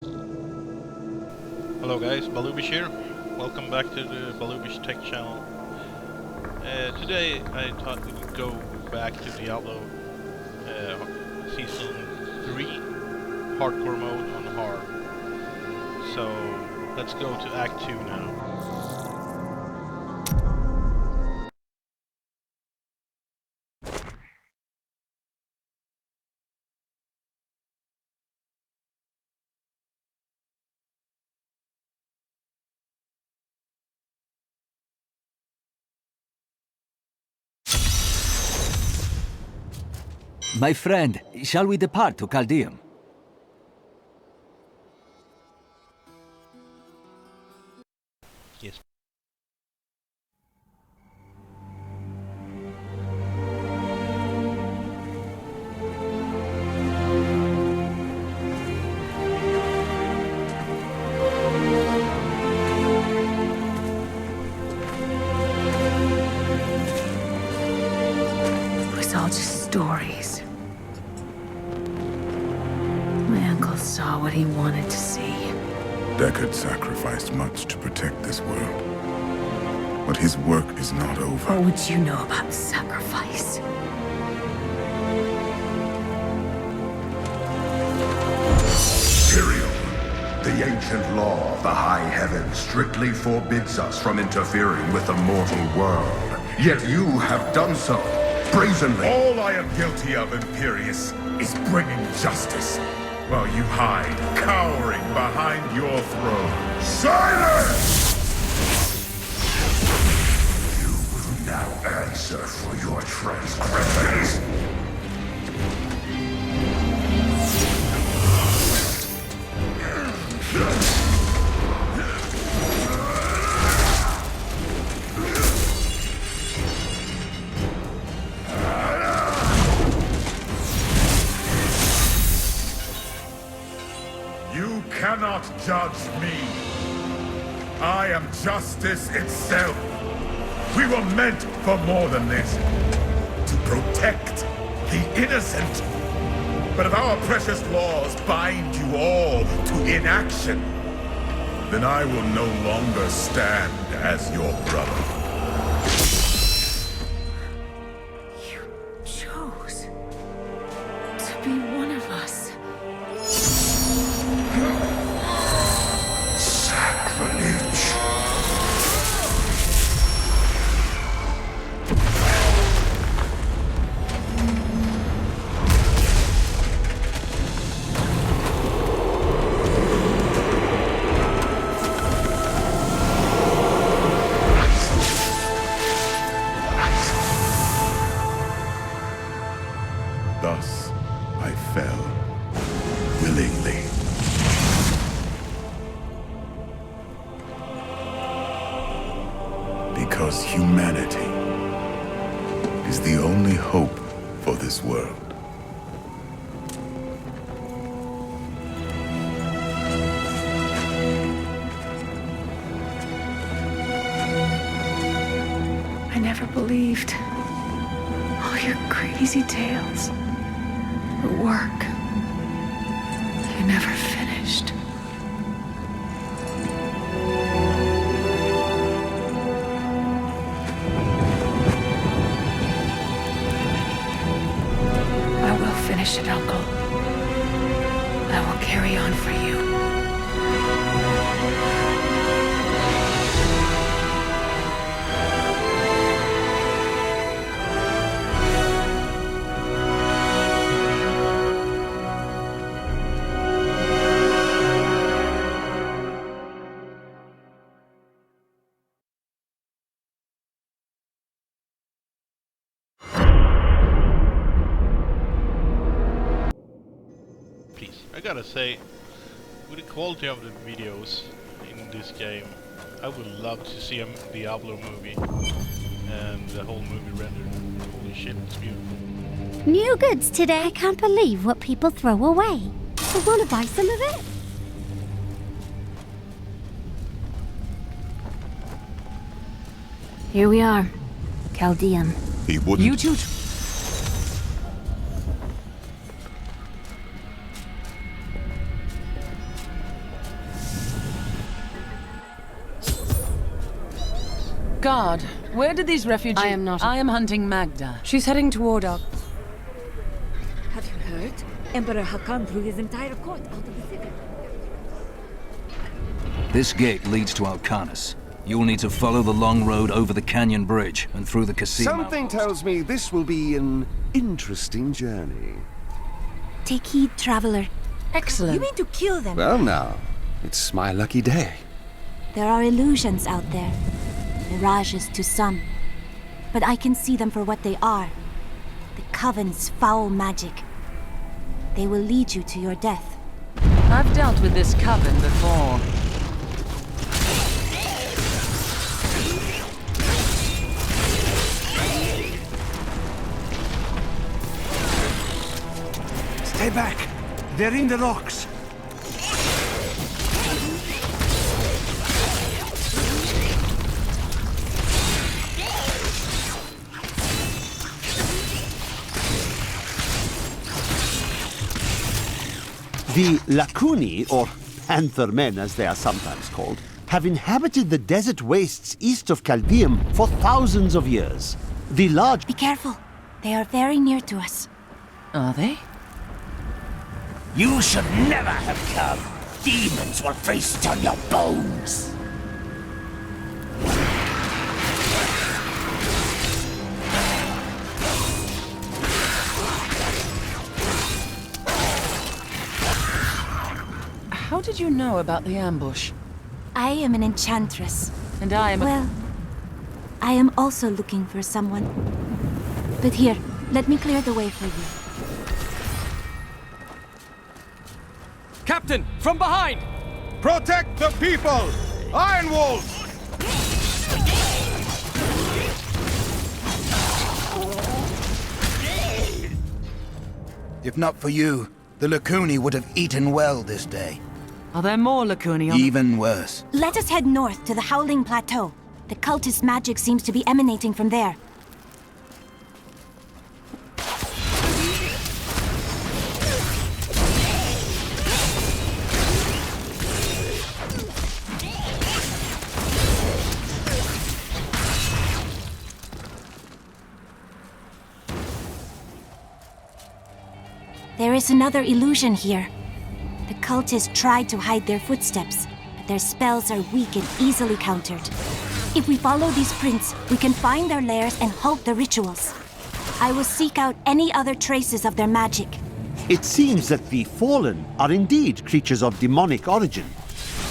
Hello guys, Balubish here. Welcome back to the Balubish Tech channel. Today I thought we would go back to Diablo Season 3 Hardcore mode on hard. So let's go to Act 2 now. My friend, shall we depart to Caldeum? Yes. It was all just stories. My uncle saw what he wanted to see. Deckard sacrificed much to protect this world. But his work is not over. What would you know about sacrifice? Imperial. The ancient law of the high heavens strictly forbids us from interfering with the mortal world. Yet you have done so, brazenly. All I am guilty of, Imperius, is bringing justice, while you hide, cowering behind your throne. Silence! You will now answer for your transgressions. You cannot judge me. I am justice itself. We were meant for more than this. To protect the innocent. But if our precious laws bind you all to inaction, then I will no longer stand as your brother. You chose to be one of us. Sacrilege. Thus, I fell. Willingly. Because humanity is the only hope for this world. I never believed all your crazy tales. The work. You never finished. I will finish it, Uncle. I will carry on for you. Please. I gotta say, with the quality of the videos in this game, I would love to see a Diablo movie and the whole movie rendered. Holy shit, it's beautiful. New goods today. I can't believe what people throw away. I want to buy some of it. Here we are. Caldeum. He wouldn't. You two... Guard, where did these refugees... I am not... I am hunting Magda. She's heading toward us. Have you heard? Emperor Hakan threw his entire court out of the city. This gate leads to Alcanis. You'll need to follow the long road over the canyon bridge and through the casino. Something tells me this will be an interesting journey. Take heed, traveler. Excellent. You mean to kill them? Well now, it's my lucky day. There are illusions out there. Mirages to some. But I can see them for what they are. The Coven's foul magic. They will lead you to your death. I've dealt with this coven before. Stay back! They're in the rocks! The Lacuni, or Panther Men as they are sometimes called, have inhabited the desert wastes east of Caldeum for thousands of years. The large... Be careful. They are very near to us. Are they? You should never have come! Demons will feast on your bones! How did you know about the ambush? I am an enchantress. And I am a... Well, I am also looking for someone. But here, let me clear the way for you. Captain, from behind! Protect the people! Iron Wolves! If not for you, the Lacuni would have eaten well this day. Are there more Lacuni on... Even worse. Let us head north to the Howling Plateau. The cultist magic seems to be emanating from there. There is another illusion here. The cultists tried to hide their footsteps, but their spells are weak and easily countered. If we follow these prints, we can find their lairs and halt the rituals. I will seek out any other traces of their magic. It seems that the Fallen are indeed creatures of demonic origin.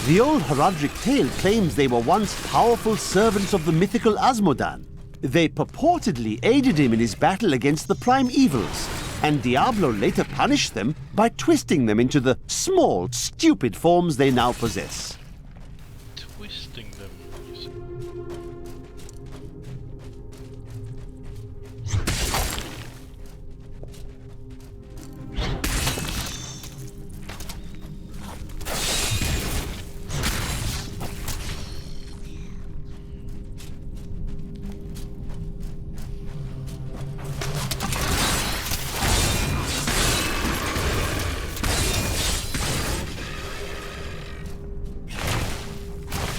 The old heraldic tale claims they were once powerful servants of the mythical Asmodan. They purportedly aided him in his battle against the prime evils, and Diablo later punished them by twisting them into the small, stupid forms they now possess. Twisting them.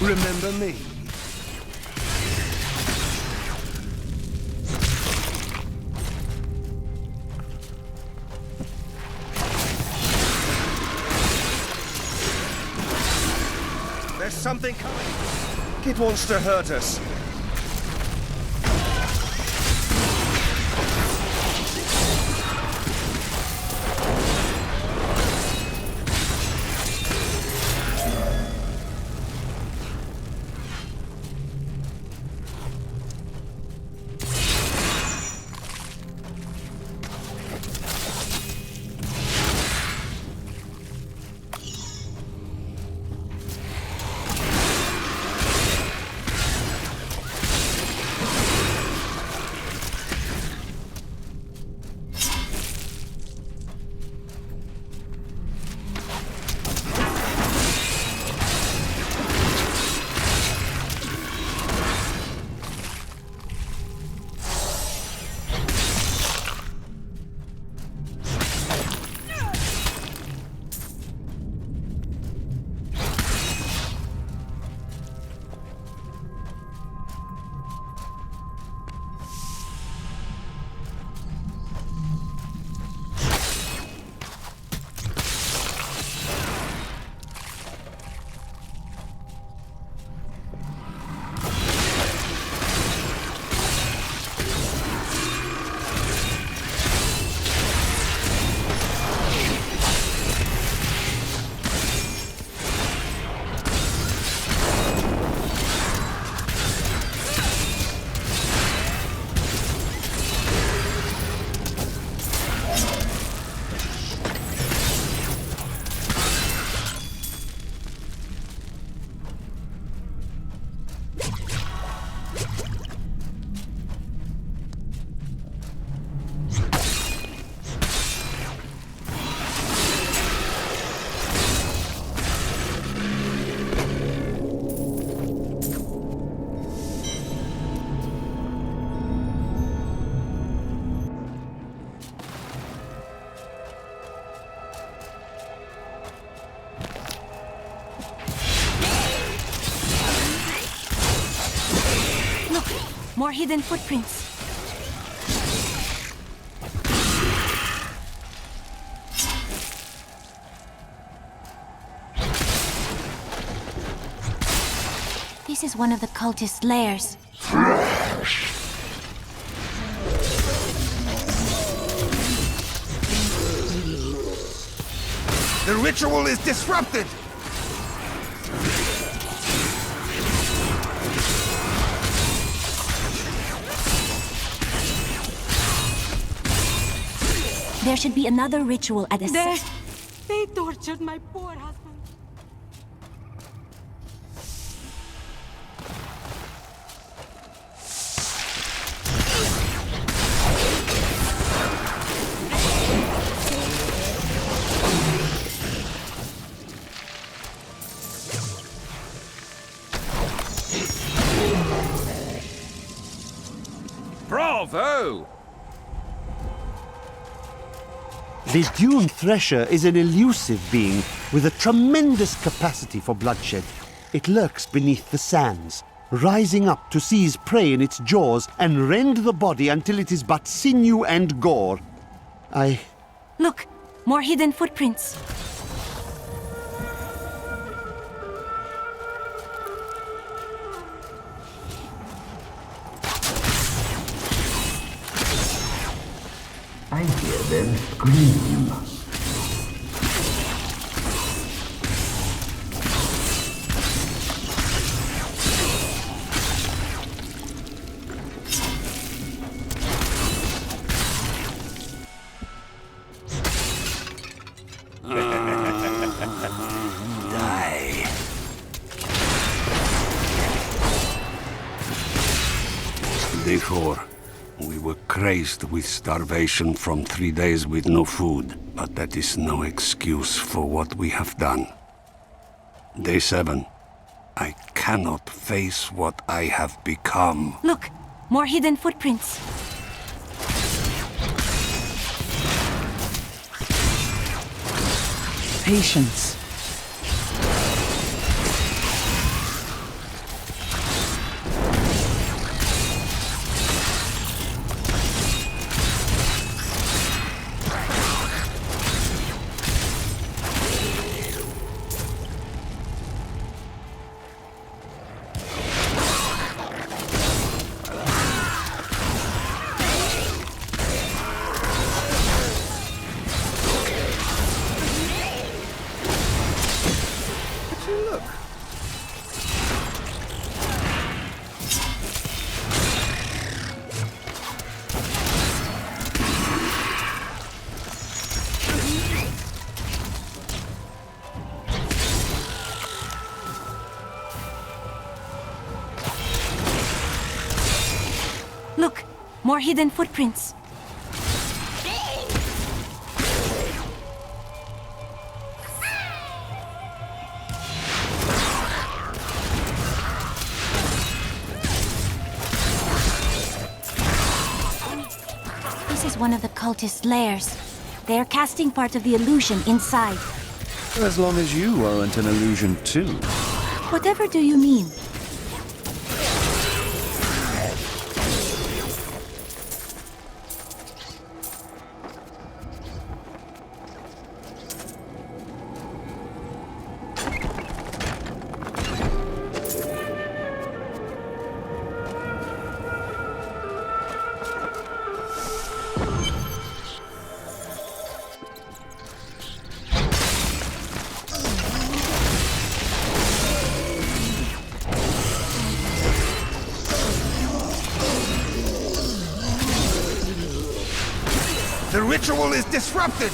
Remember me? There's something coming. It wants to hurt us. more hidden footprints. This is one of the cultist lairs. The ritual is disrupted! There should be another ritual at the They tortured my poor husband. Bravo! The Dune Thresher is an elusive being with a tremendous capacity for bloodshed. It lurks beneath the sands, rising up to seize prey in its jaws and rend the body until it is but sinew and gore. Look! More hidden footprints. I hear them scream. Die. Day 4. We were crazed with starvation from 3 days with no food, but that is no excuse for what we have done. Day 7. I cannot face what I have become. Look! More hidden footprints. Patience. Look! More hidden footprints. This is one of the cultist lairs. They are casting part of the illusion inside. As long as you aren't an illusion too. Whatever do you mean? The ritual is disrupted!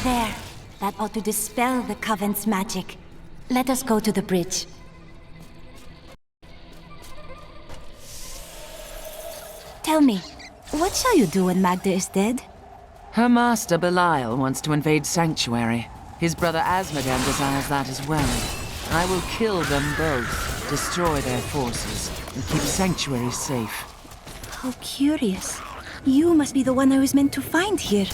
There. That ought to dispel the Coven's magic. Let us go to the bridge. Tell me, what shall you do when Magda is dead? Her master Belial wants to invade Sanctuary. His brother Asmodan desires that as well. I will kill them both, destroy their forces, and keep Sanctuary safe. How curious. You must be the one I was meant to find here.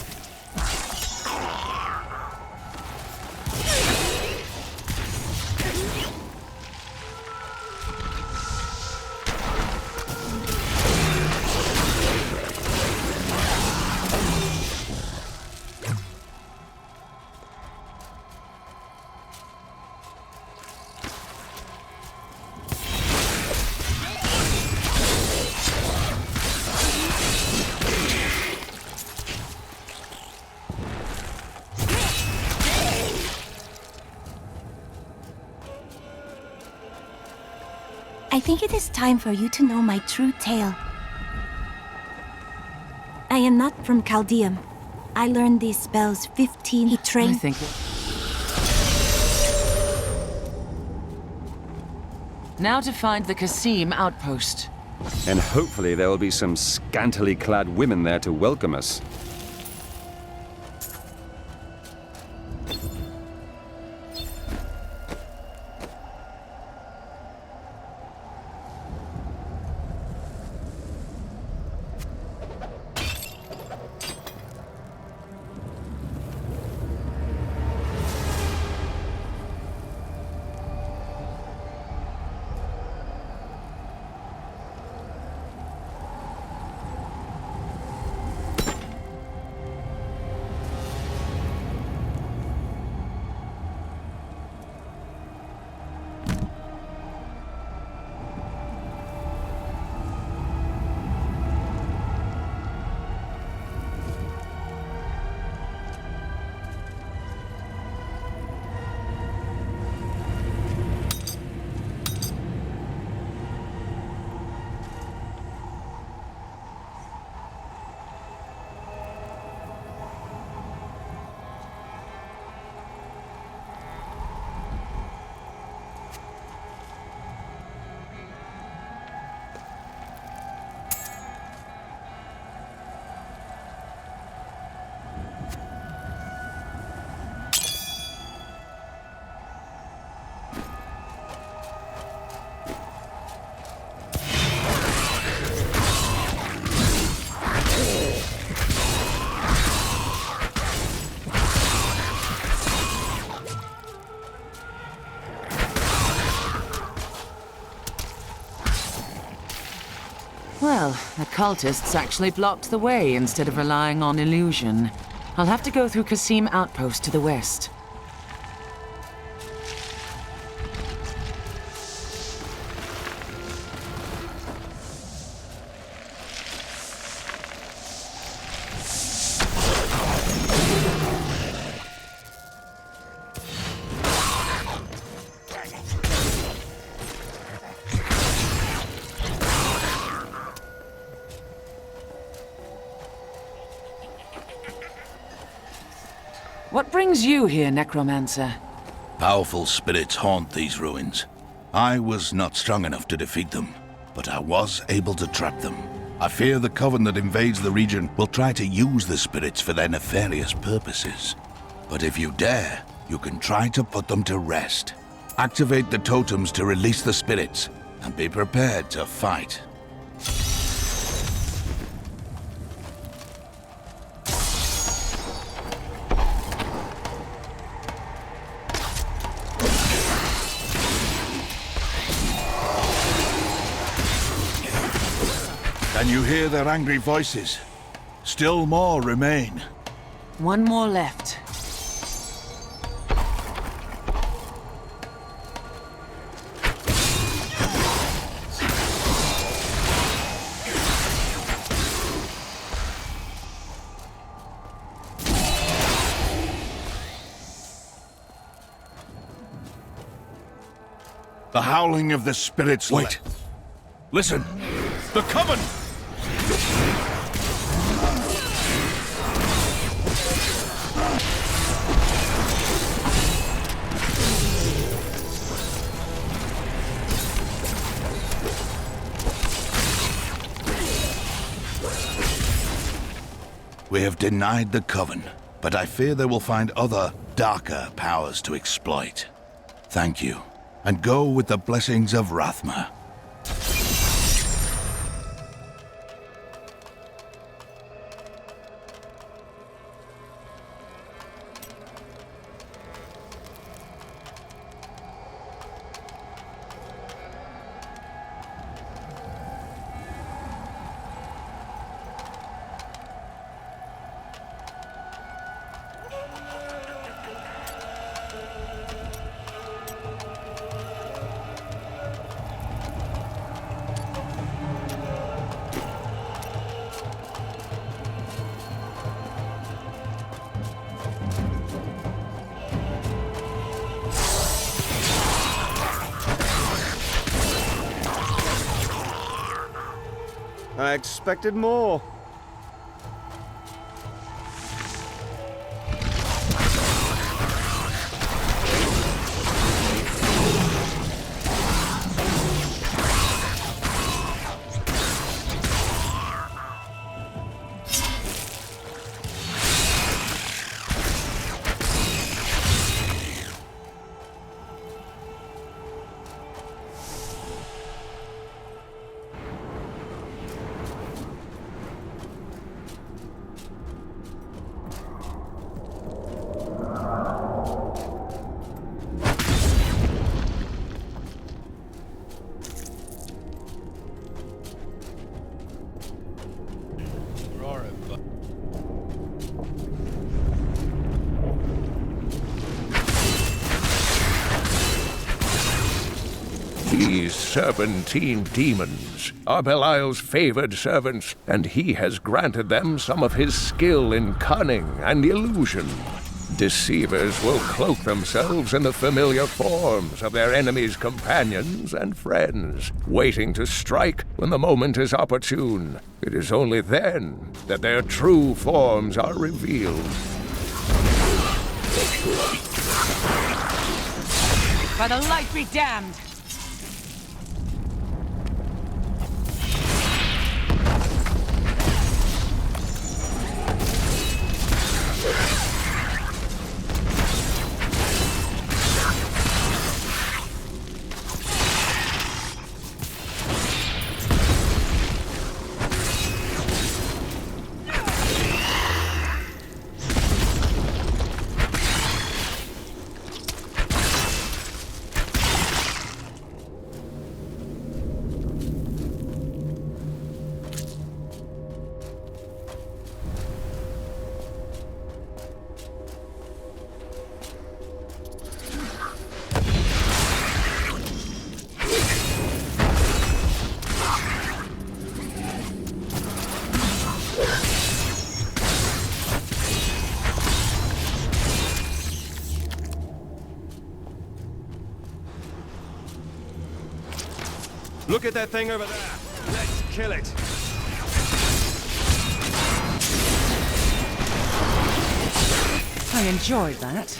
I think it is time for you to know my true tale. I am not from Chaldeum. I learned these spells 15. He trained. I think. Now to find the Qasim outpost. And hopefully there will be some scantily clad women there to welcome us. Well, the cultists actually blocked the way instead of relying on illusion. I'll have to go through Qasim Outpost to the west. What brings you here, Necromancer? Powerful spirits haunt these ruins. I was not strong enough to defeat them, but I was able to trap them. I fear the coven that invades the region will try to use the spirits for their nefarious purposes. But if you dare, you can try to put them to rest. Activate the totems to release the spirits, and be prepared to fight. Can you hear their angry voices? Still more remain. One more left. The howling of the spirits. Wait. Listen. The coven! We have denied the Coven, but I fear they will find other, darker powers to exploit. Thank you, and go with the blessings of Rathma. I expected more. These serpentine demons are Belial's favored servants, and he has granted them some of his skill in cunning and illusion. Deceivers will cloak themselves in the familiar forms of their enemies' companions and friends, waiting to strike when the moment is opportune. It is only then that their true forms are revealed. By the light be damned! Look at that thing over there. Let's kill it. I enjoyed that.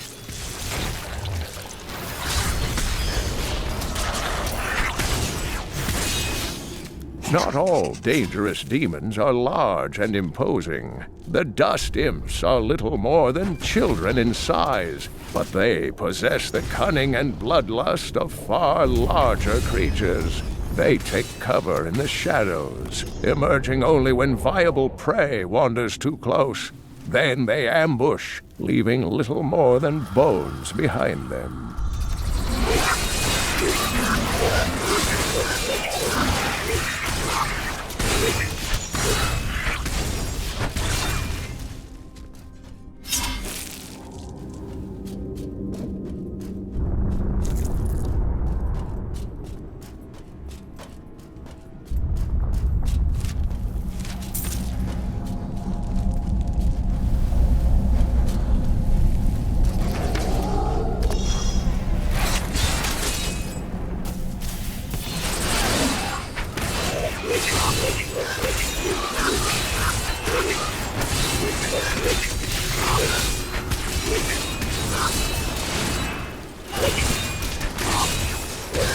Not all dangerous demons are large and imposing. The dust imps are little more than children in size, but they possess the cunning and bloodlust of far larger creatures. They take cover in the shadows, emerging only when viable prey wanders too close. Then they ambush, leaving little more than bones behind them.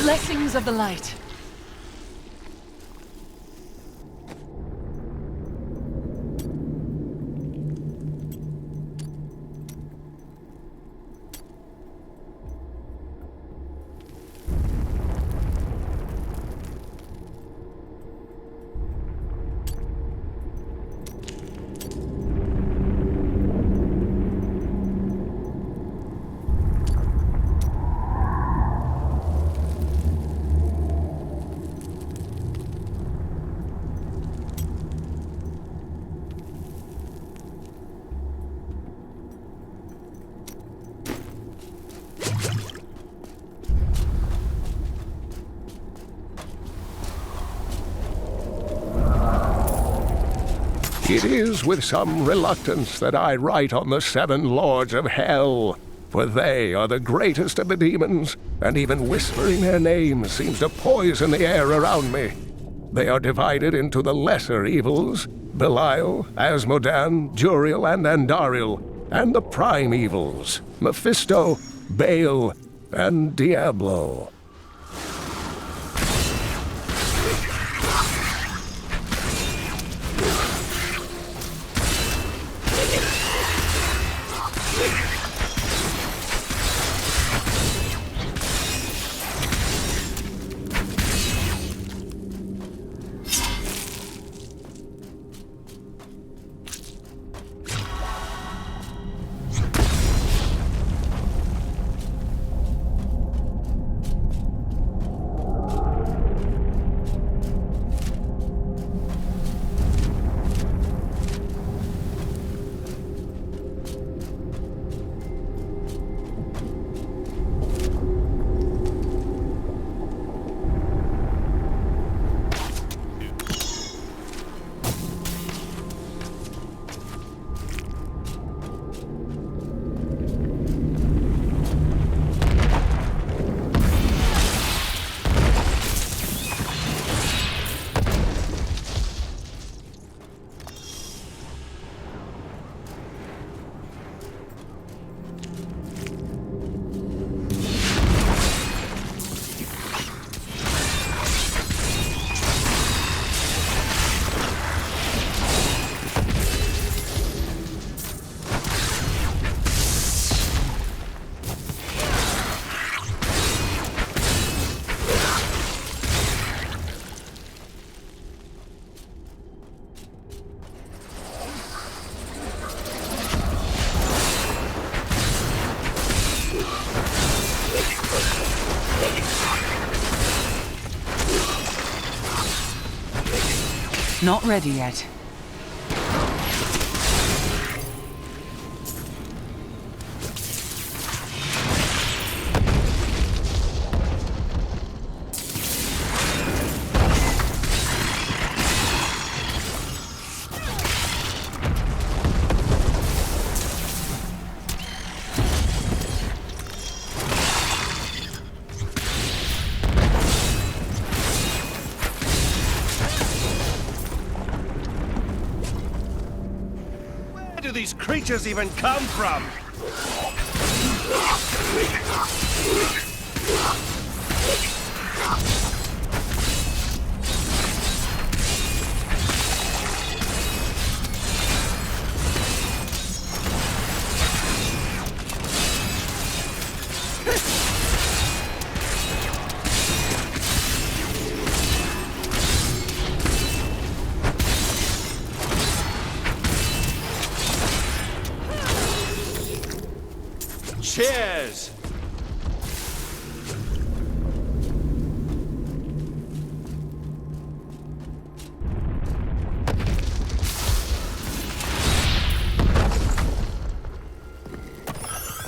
Blessings of the light. It is with some reluctance that I write on the 7 Lords of Hell, for they are the greatest of the demons, and even whispering their names seems to poison the air around me. They are divided into the lesser evils, Belial, Asmodan, Juriel, and Andariel, and the prime evils, Mephisto, Baal, and Diablo. Not ready yet. Where do these creatures even come from? Cheers!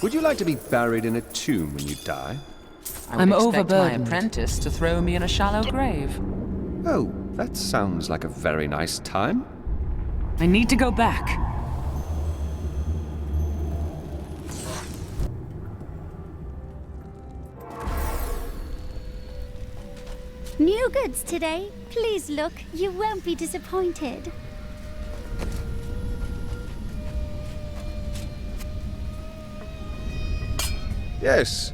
Would you like to be buried in a tomb when you die? I'm overburdened. My apprentice to throw me in a shallow grave. Oh, that sounds like a very nice time. I need to go back. New goods today. Please look, you won't be disappointed. Yes.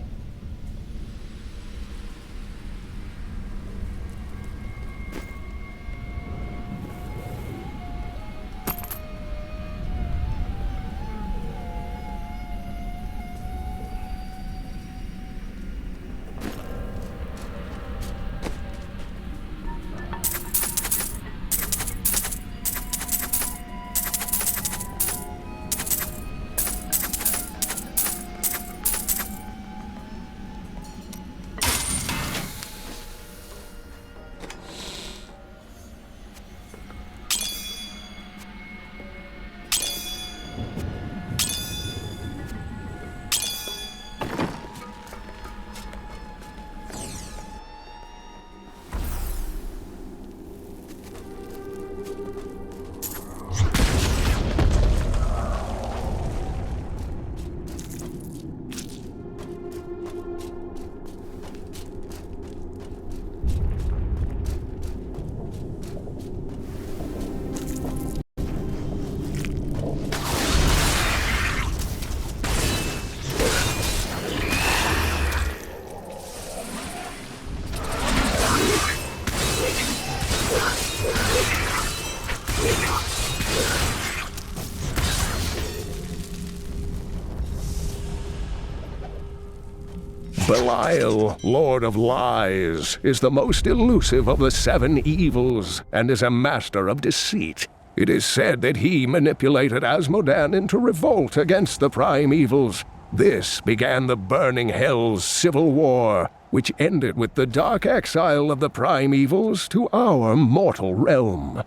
Belial, Lord of Lies, is the most elusive of the 7 evils and is a master of deceit. It is said that he manipulated Asmodan into revolt against the prime evils. This began the Burning Hell's civil war, which ended with the dark exile of the prime evils to our mortal realm.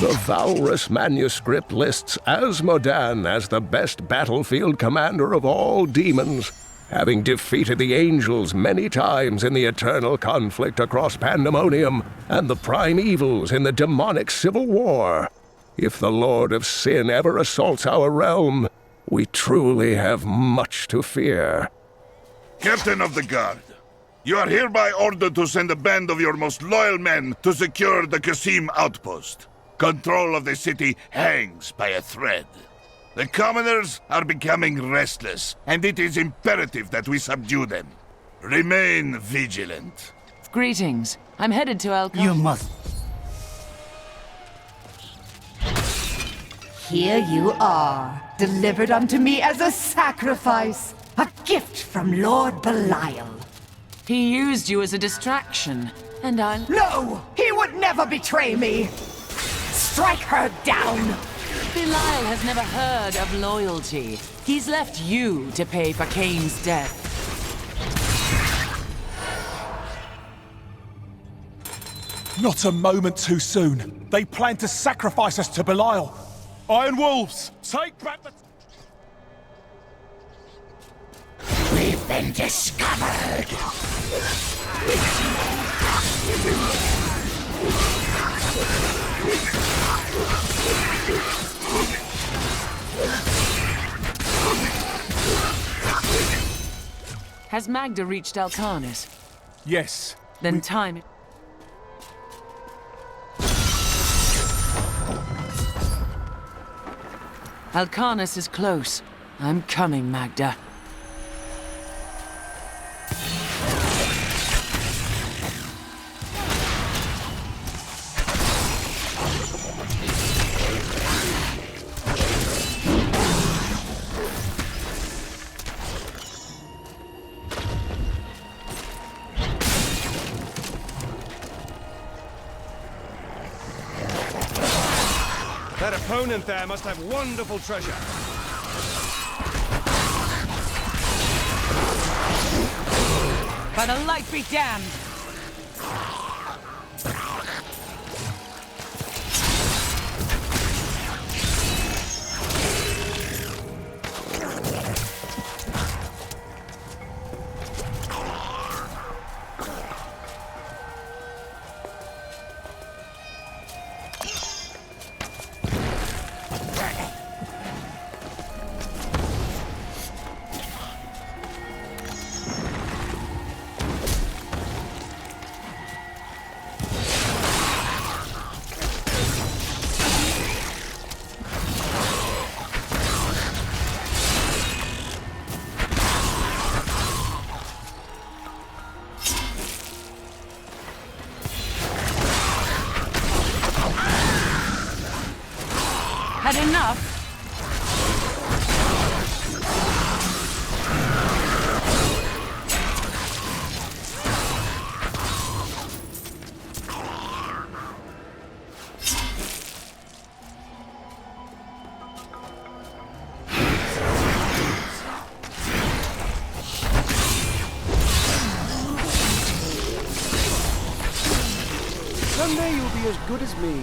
The Valrus manuscript lists Asmodan as the best battlefield commander of all demons, having defeated the angels many times in the eternal conflict across Pandemonium and the prime evils in the demonic civil war. If the Lord of Sin ever assaults our realm, we truly have much to fear. Captain of the Guard, you are hereby ordered to send a band of your most loyal men to secure the Qasim outpost. Control of the city hangs by a thread. The commoners are becoming restless, and it is imperative that we subdue them. Remain vigilant. Greetings. I'm headed to Al. You must. Here you are, delivered unto me as a sacrifice, a gift from Lord Belial. He used you as a distraction, and I... No! He would never betray me! Strike her down! Belial has never heard of loyalty. He's left you to pay for Cain's death. Not a moment too soon. They plan to sacrifice us to Belial. Iron Wolves, take back the... We've been discovered! Has Magda reached Alcanis? Yes. Then time... Alcanis is close. I'm coming, Magda. That opponent there must have wonderful treasure. By the light be damned! Had enough? Someday you'll be as good as me.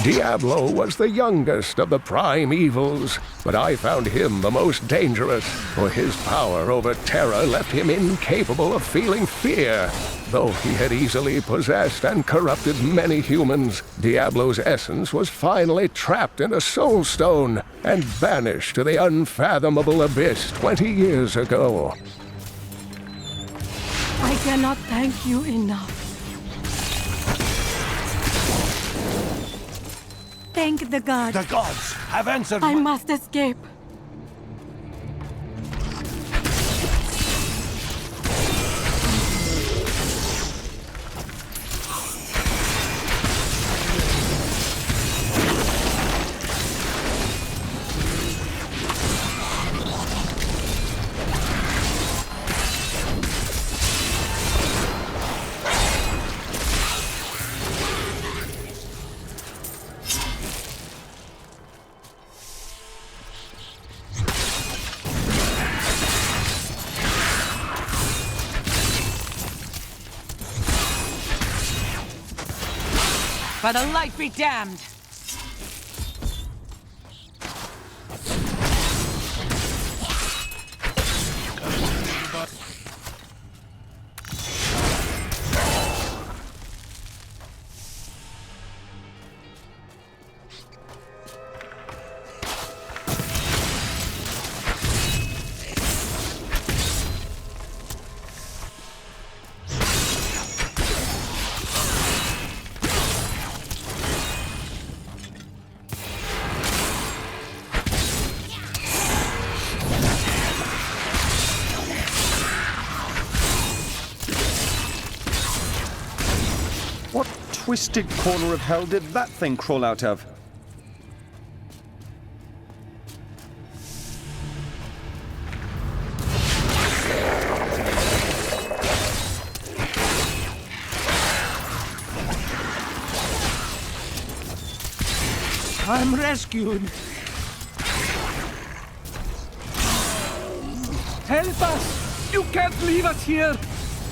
Diablo was the youngest of the prime evils, but I found him the most dangerous, for his power over Terra left him incapable of feeling fear. Though he had easily possessed and corrupted many humans, Diablo's essence was finally trapped in a soul stone and banished to the unfathomable abyss 20 years ago. I cannot thank you enough. Thank the gods. The gods have answered. I must escape. By the light be damned! What twisted corner of hell did that thing crawl out of? I'm rescued. Help us! You can't leave us here!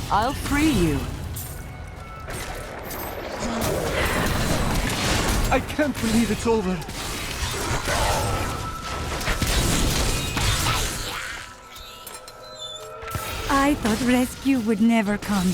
I'll free you. I can't believe it's over. I thought rescue would never come.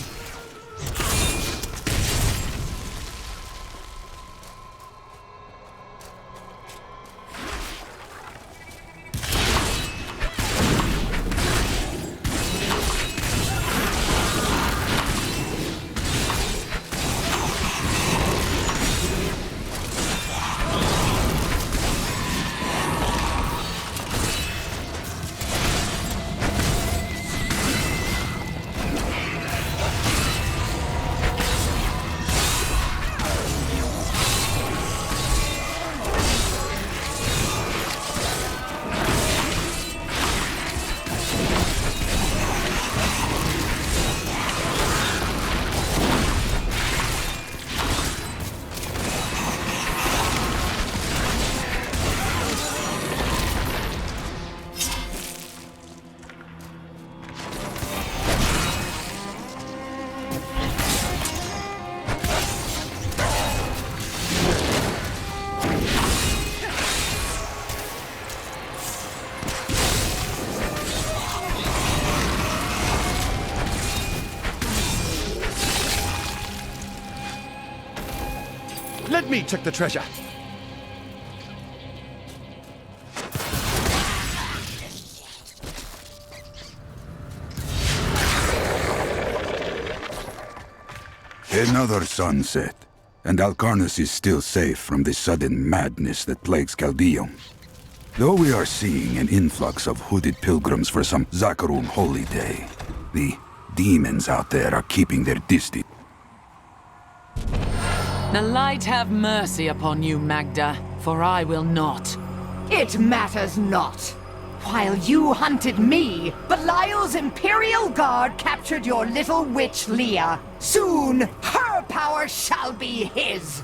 Let me check the treasure. Another sunset, and Alcarnus is still safe from the sudden madness that plagues Caldeum. Though we are seeing an influx of hooded pilgrims for some Zakarum holy day, the demons out there are keeping their distance. The light have mercy upon you, Magda, for I will not. It matters not. While you hunted me, Belial's Imperial Guard captured your little witch Leah. Soon, her power shall be his.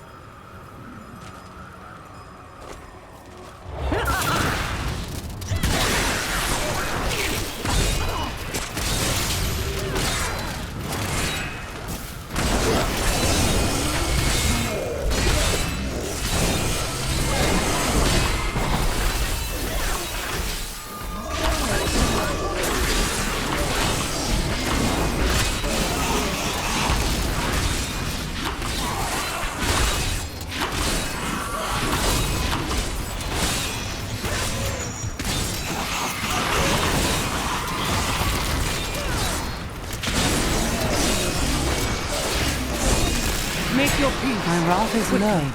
Make your peace. My wrath is low.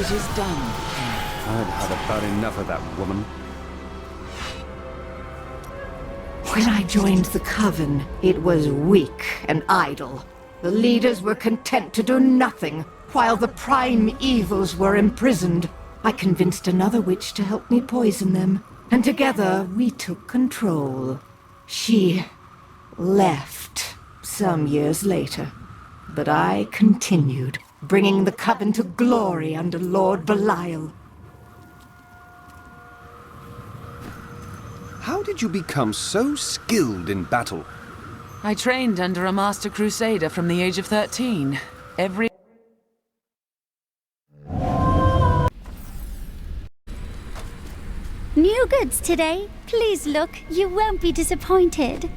It is done. I've had about enough of that woman. When I joined the Coven, it was weak and idle. The leaders were content to do nothing, while the prime evils were imprisoned. I convinced another witch to help me poison them, and together we took control. She left some years later, but I continued, bringing the Coven to glory under Lord Belial. How did you become so skilled in battle? I trained under a master crusader from the age of 13. New goods today. Please look, you won't be disappointed.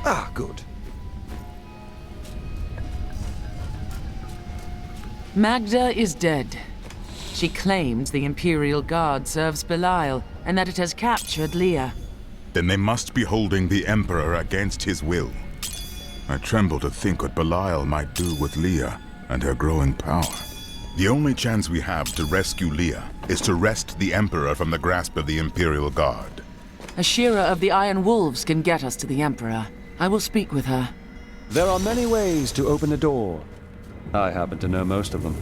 Ah, good. Magda is dead. She claims the Imperial Guard serves Belial, and that it has captured Leah. Then they must be holding the Emperor against his will. I tremble to think what Belial might do with Leah and her growing power. The only chance we have to rescue Leah is to wrest the Emperor from the grasp of the Imperial Guard. A shearer of the Iron Wolves can get us to the Emperor. I will speak with her. There are many ways to open a door. I happen to know most of them.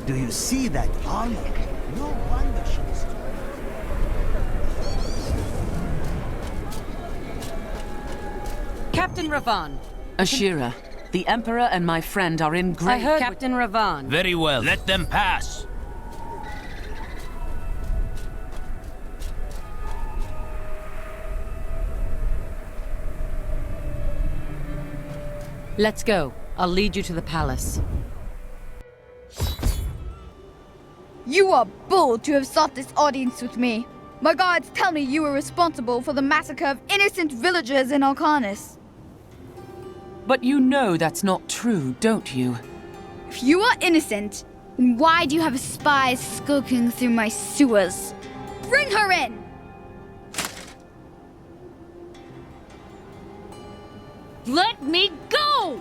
Do you see that armor? No wonder she's... Captain Ravan. Ashira, the Emperor and my friend are in great... I heard Captain Ravan. Very well. Let them pass. Let's go. I'll lead you to the palace. You are bold to have sought this audience with me. My guards tell me you were responsible for the massacre of innocent villagers in Alcarnus. But you know that's not true, don't you? If you are innocent, then why do you have spies skulking through my sewers? Bring her in! Let me go!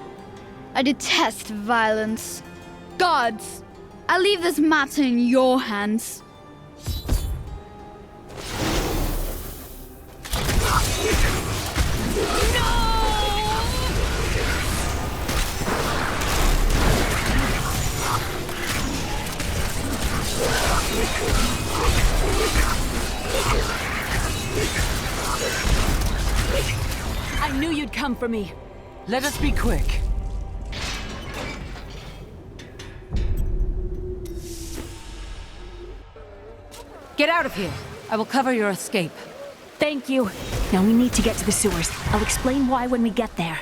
I detest violence. Guards, I leave this matter in your hands. I knew you'd come for me. Let us be quick. Get out of here. I will cover your escape. Thank you. Now we need to get to the sewers. I'll explain why when we get there.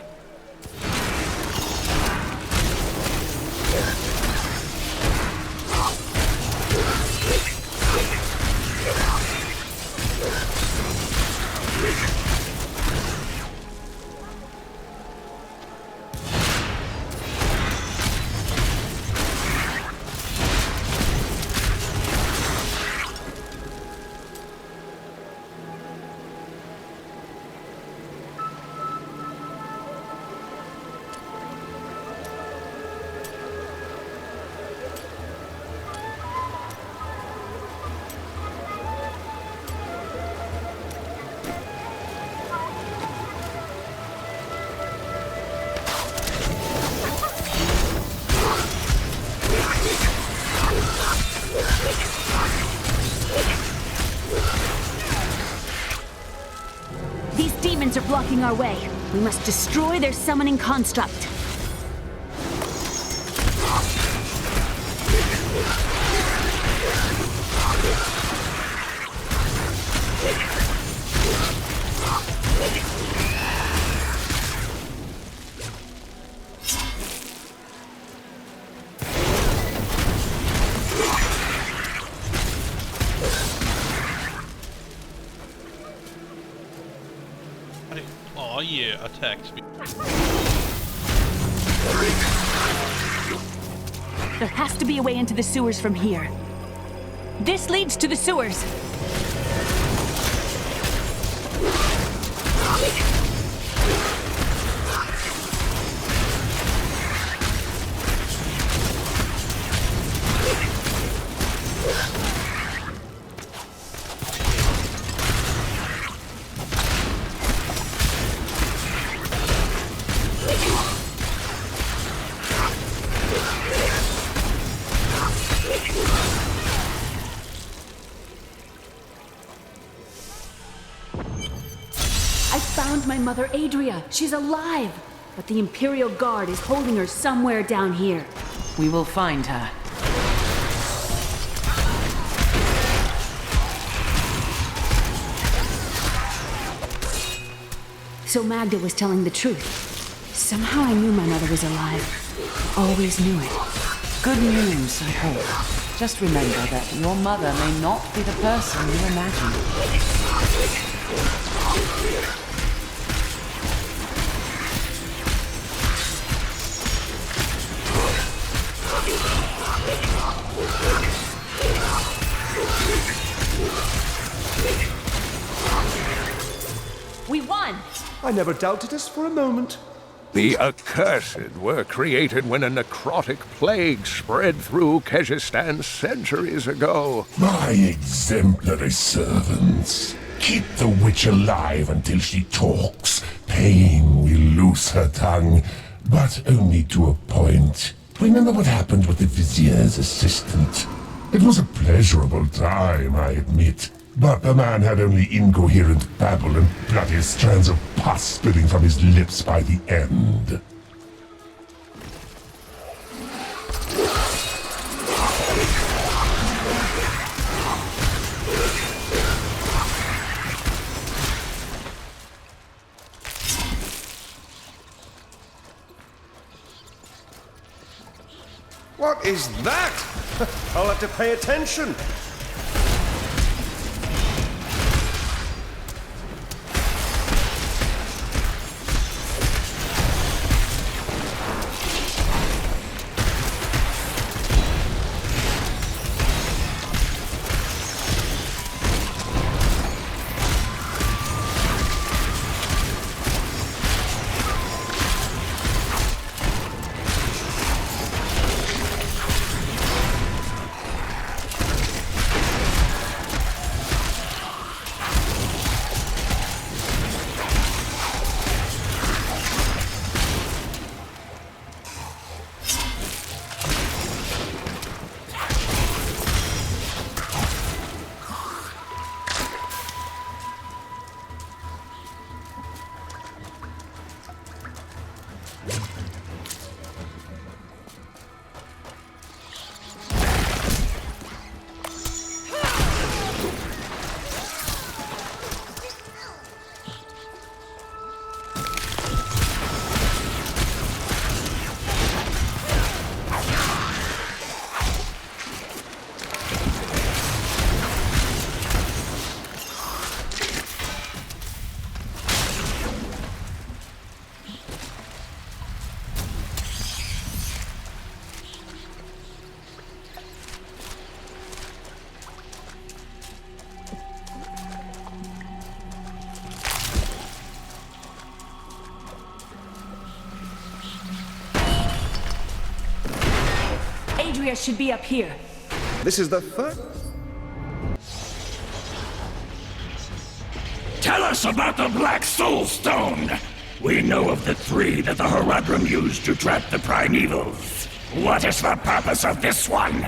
These demons are blocking our way. We must destroy their summoning construct. attack speed. There has to be a way into the sewers from here. This leads to the sewers. My mother Adria, she's alive, but the Imperial Guard is holding her somewhere down here. We will find her. So Magda was telling the truth. Somehow I knew my mother was alive. Always knew it. Good news, I hope. Just remember that your mother may not be the person you imagine. We won! I never doubted us for a moment. The Accursed were created when a necrotic plague spread through Kyrgyzstan centuries ago. My exemplary servants. Keep the witch alive until she talks. Pain will loose her tongue, but only to a point. Remember what happened with the Vizier's assistant? It was a pleasurable time, I admit. But the man had only incoherent babble and bloody strands of pus spilling from his lips by the end. What is that? I'll have to pay attention. Adria should be up here. This is the first... Tell us about the Black Soul Stone! We know of the three that the Horadrim used to trap the Primevals. What is the purpose of this one?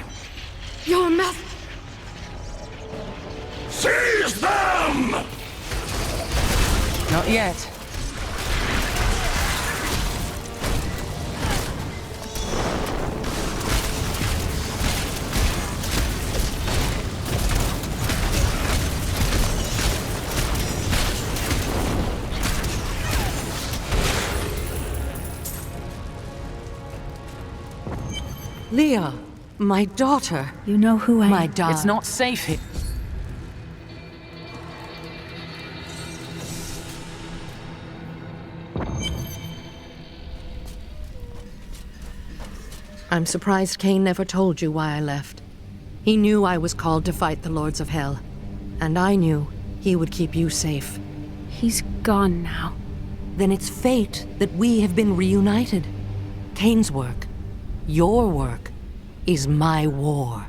Your master... Seize them! Not yet. Leah, my daughter. You know who I am. My daughter. It's not safe here. I'm surprised Cain never told you why I left. He knew I was called to fight the Lords of Hell, and I knew he would keep you safe. He's gone now. Then it's fate that we have been reunited. Cain's work, your work, is my war.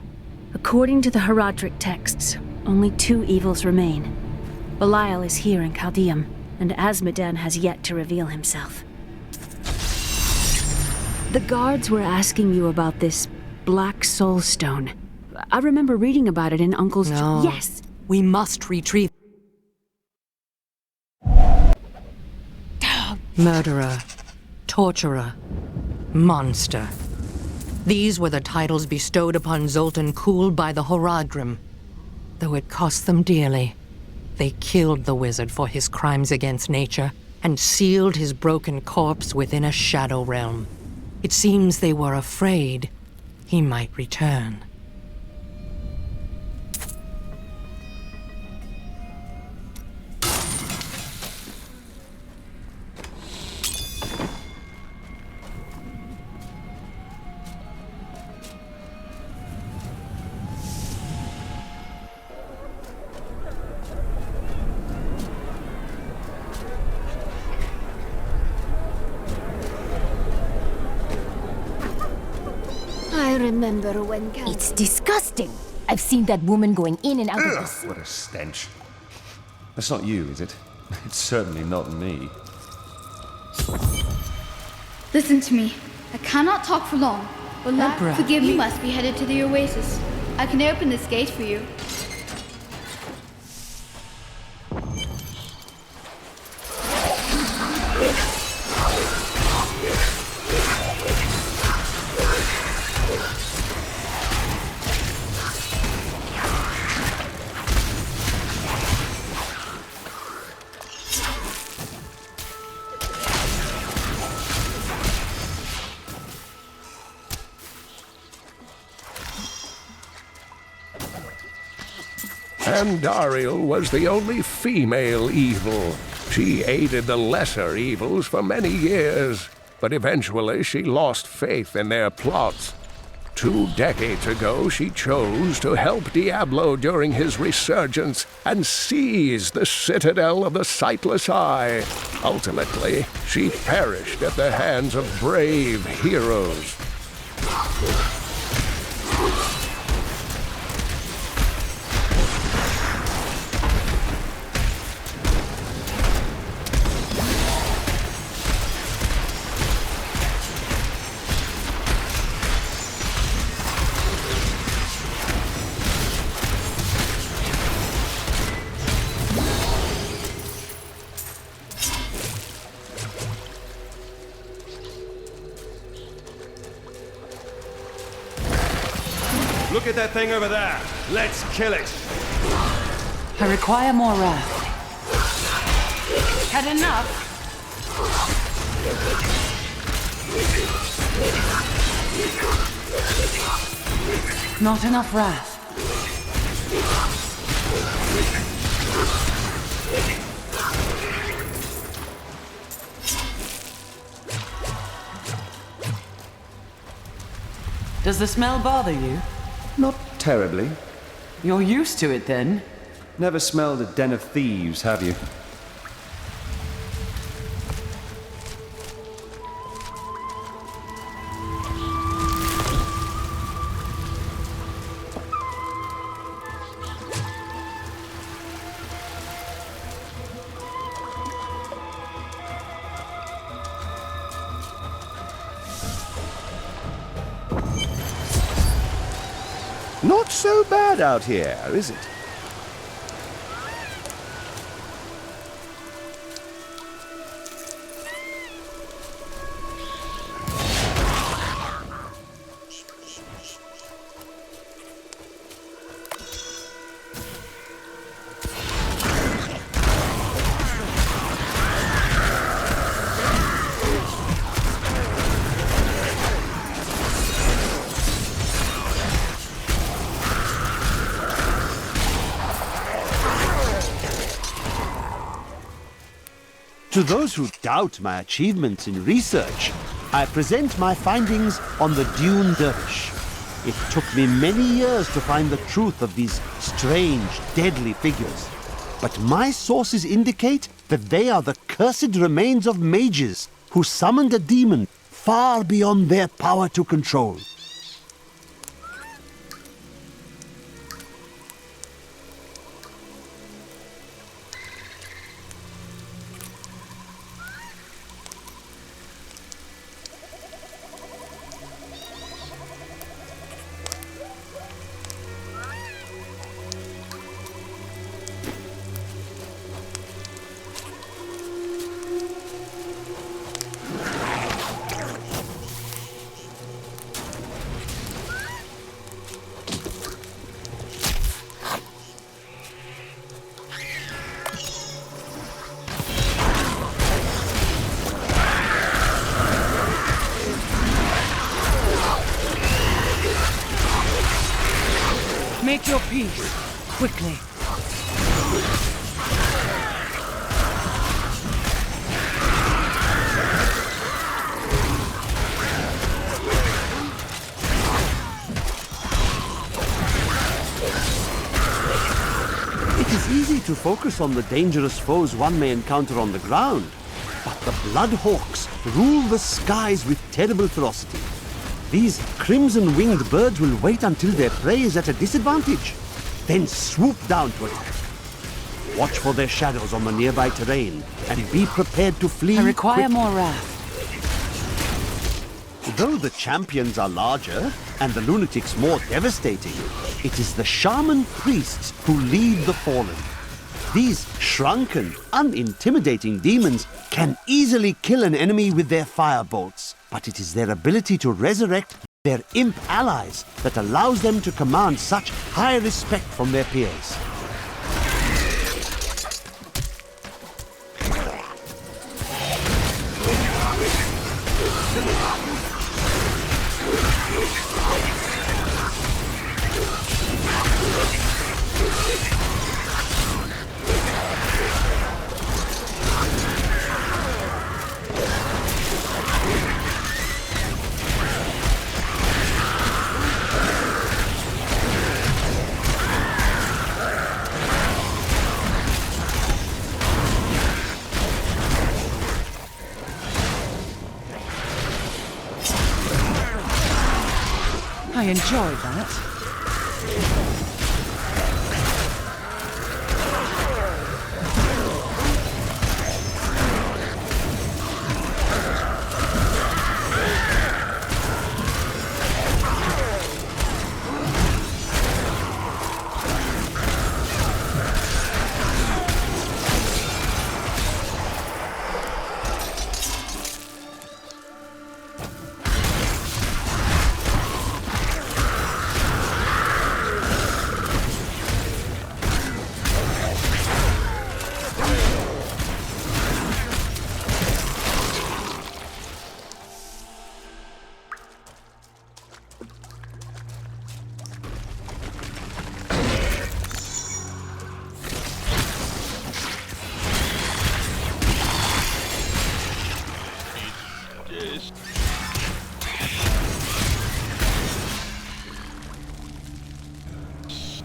According to the Herodric texts, only 2 evils remain. Belial is here in Chaldeum, and Azmodan has yet to reveal himself. The guards were asking you about this Black Soul Stone. I remember reading about it in Uncle's... No. Yes! We must retrieve... Murderer, torturer, monster. These were the titles bestowed upon Zoltan Kuhl by the Horadrim. Though it cost them dearly, they killed the wizard for his crimes against nature and sealed his broken corpse within a shadow realm. It seems they were afraid he might return. I remember when... It's disgusting. I've seen that woman going in and out of this. What a stench. That's not you, is it? It's certainly not me. Listen to me. I cannot talk for long. Emperor. Forgive me. You must be headed to the Oasis. I can open this gate for you. Andariel was the only female evil. She aided the lesser evils for many years, but eventually she lost faith in their plots. 2 decades ago, she chose to help Diablo during his resurgence and seize the citadel of the Sightless Eye. Ultimately, she perished at the hands of brave heroes. Look at that thing over there. Let's kill it. I require more wrath. Had enough? Not enough wrath. Does the smell bother you? Not terribly. You're used to it then? Never smelled a den of thieves, have you? Not so bad out here, is it? To those who doubt my achievements in research, I present my findings on the Dune Dervish. It took me many years to find the truth of these strange, deadly figures. But my sources indicate that they are the cursed remains of mages who summoned a demon far beyond their power to control. Make your peace, quickly. It is easy to focus on the dangerous foes one may encounter on the ground, but the Bloodhawks rule the skies with terrible ferocity. These crimson-winged birds will wait until their prey is at a disadvantage, then swoop down to attack. Watch for their shadows on the nearby terrain, and be prepared to flee. I require more wrath. Though the champions are larger, and the lunatics more devastating, it is the shaman priests who lead the fallen. These shrunken, unintimidating demons can easily kill an enemy with their firebolts, but it is their ability to resurrect their imp allies that allows them to command such high respect from their peers. I enjoyed that.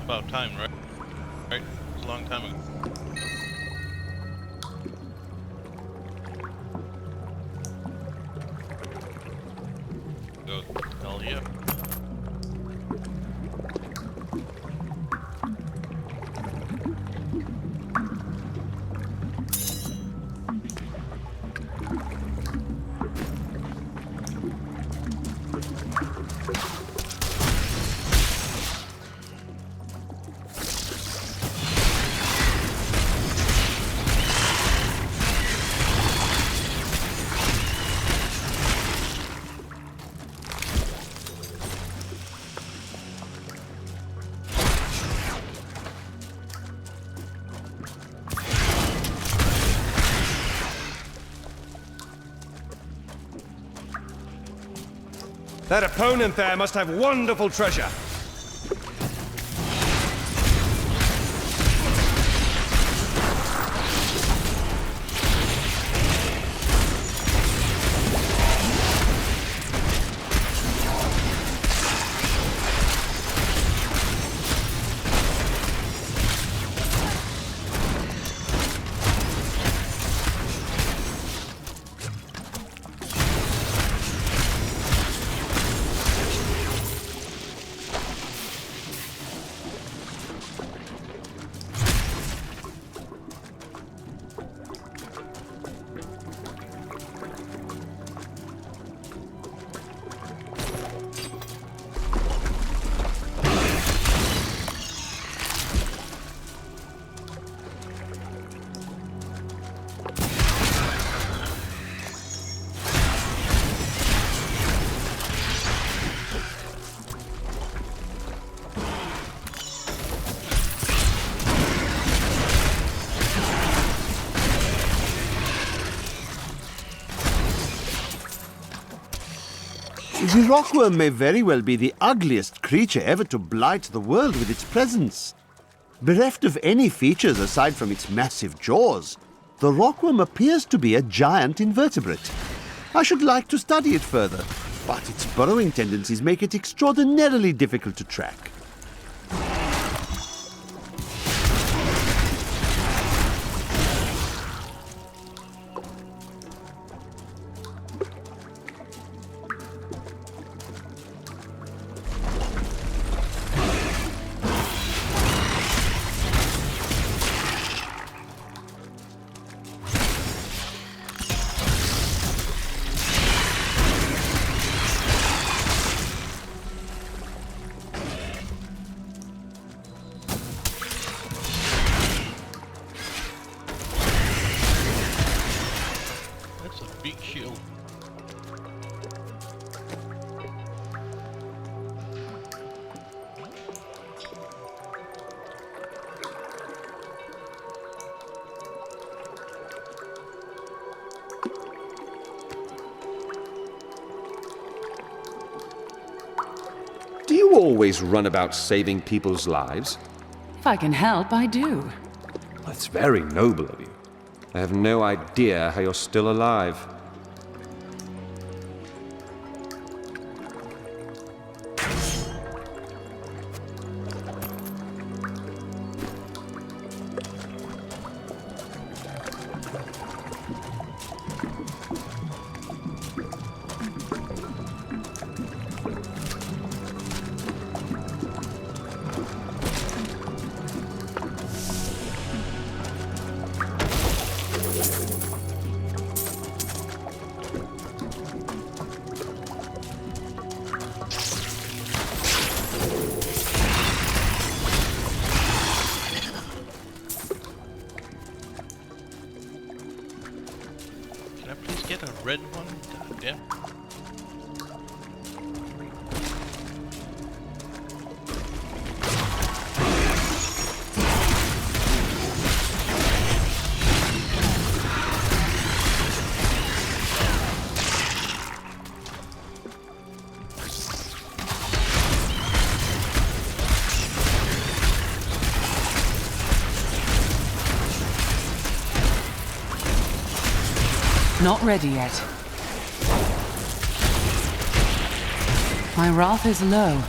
About time, right? Right? It's a long time ago. Go, hell yeah. That opponent there must have wonderful treasure. The rockworm may very well be the ugliest creature ever to blight the world with its presence. Bereft of any features aside from its massive jaws, the rockworm appears to be a giant invertebrate. I should like to study it further, but its burrowing tendencies make it extraordinarily difficult to track. That's a big shield. Do you always run about saving people's lives? If I can help, I do. That's very noble of you. I have no idea how you're still alive. Can I please get a red one? God damn. Not ready yet. My wrath is low.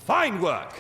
Fine work!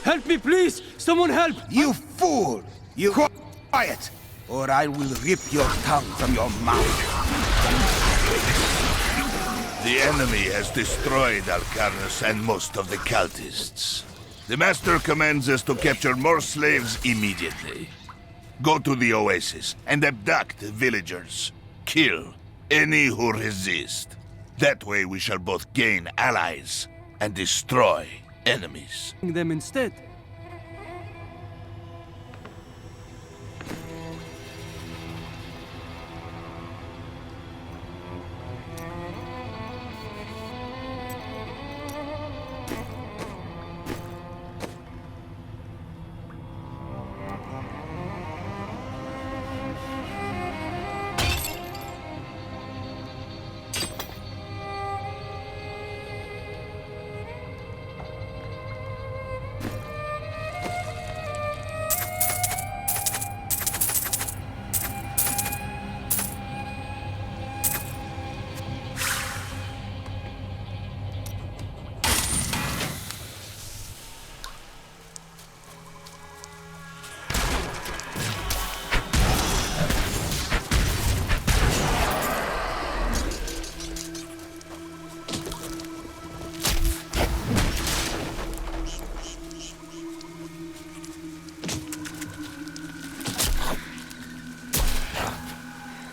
Help me, please! Someone help! You fool! You quiet, or I will rip your tongue from your mouth. The enemy has destroyed Alcarnus and most of the cultists. The Master commands us to capture more slaves immediately. Go to the oasis and abduct the villagers. Kill any who resist. That way we shall both gain allies and destroy enemies. Them instead.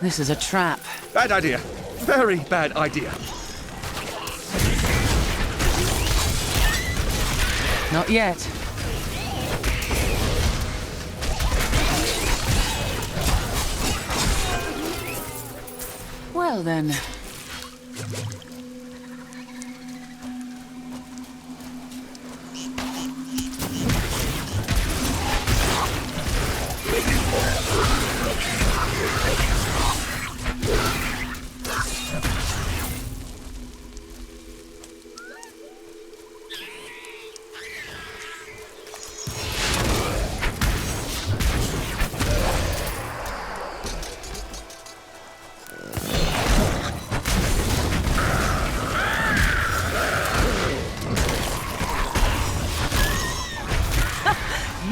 This is a trap. Bad idea. Very bad idea. Not yet. Well then.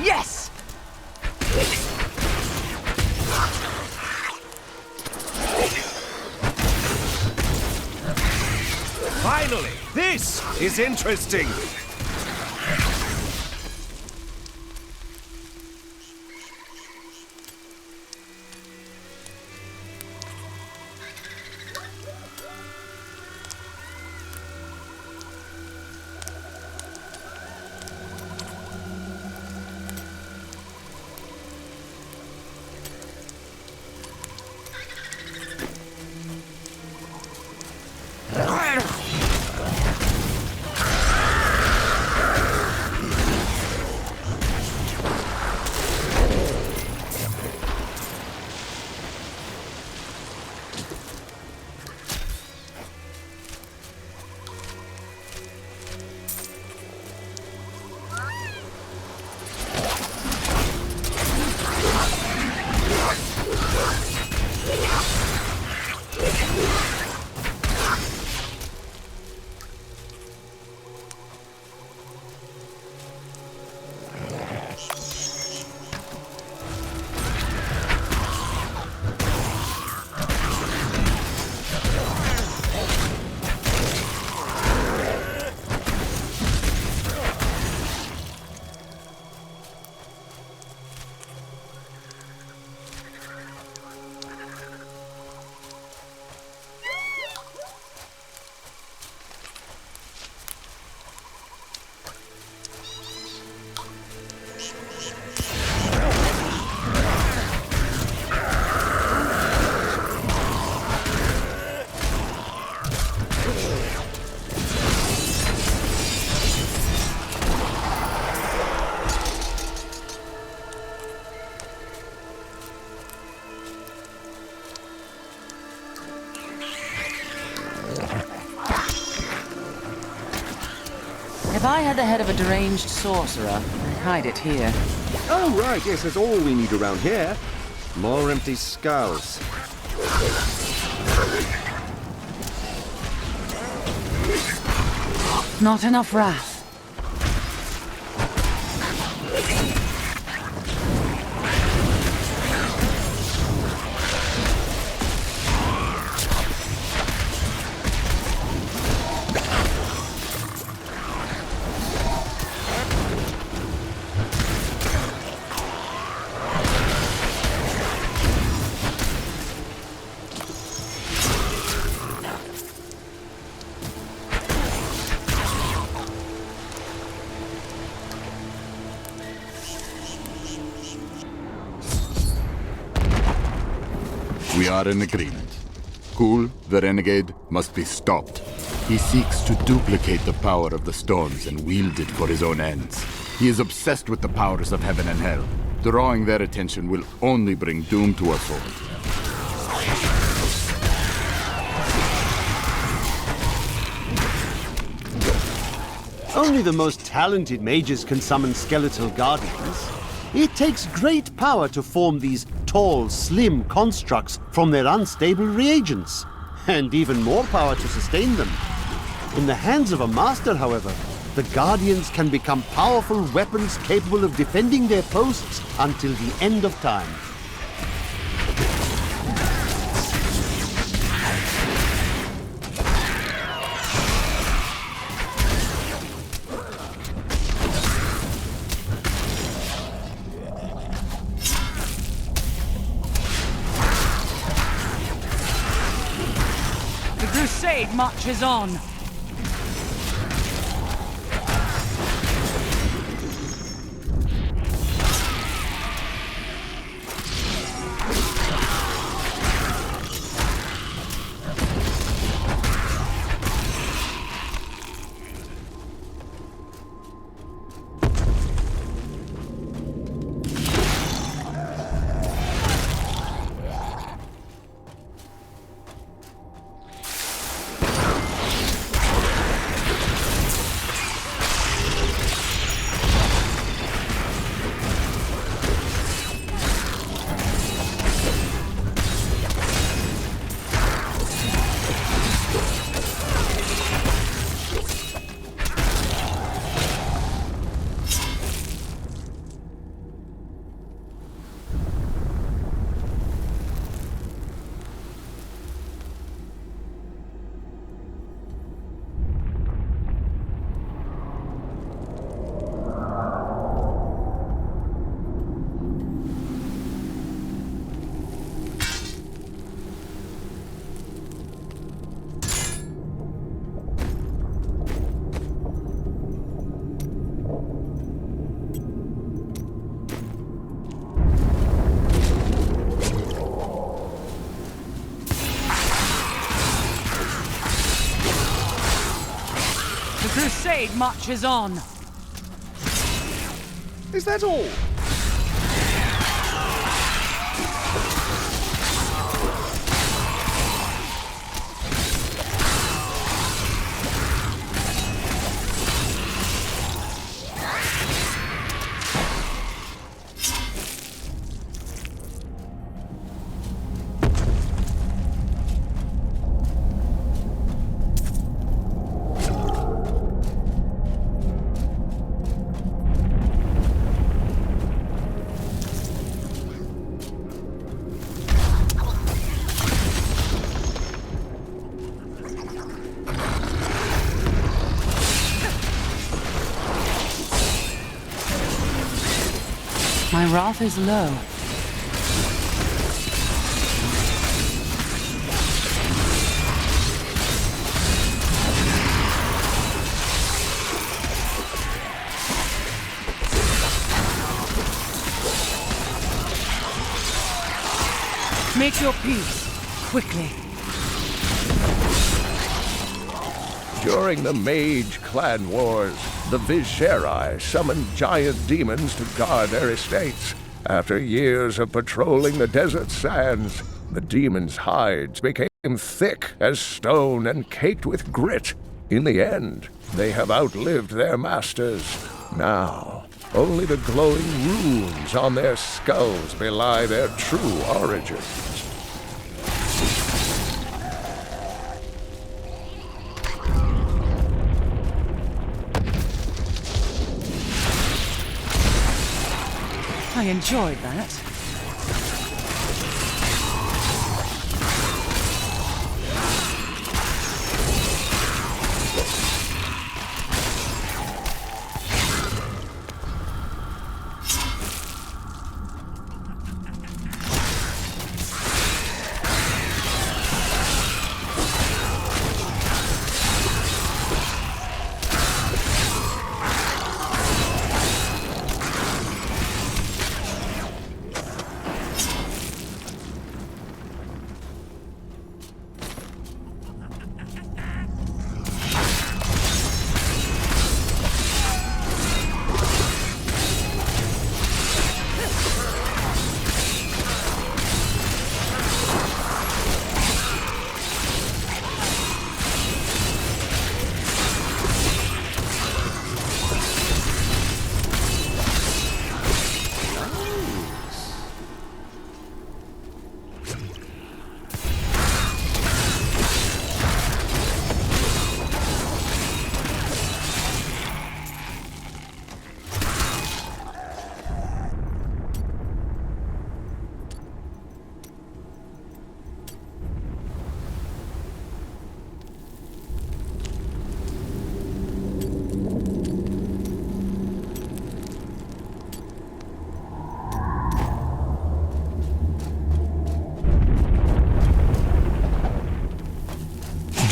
Yes! Finally! This is interesting! If I had the head of a deranged sorcerer, I'd hide it here. Oh, right, yes, that's all we need around here. More empty skulls. Not enough wrath. are in agreement. Kul, the renegade, must be stopped. He seeks to duplicate the power of the storms and wield it for his own ends. He is obsessed with the powers of heaven and hell. Drawing their attention will only bring doom to us all. Only the most talented mages can summon skeletal guardians. It takes great power to form these tall, slim constructs from their unstable reagents, and even more power to sustain them. In the hands of a master, however, the guardians can become powerful weapons capable of defending their posts until the end of time. The crusade marches on. The crusade marches on. Is that all? My wrath is low. Make your peace, quickly. During the Mage Clan Wars, the Visceri summoned giant demons to guard their estates. After years of patrolling the desert sands, the demons' hides became thick as stone and caked with grit. In the end, they have outlived their masters. Now, only the glowing runes on their skulls belie their true origins. I enjoyed that.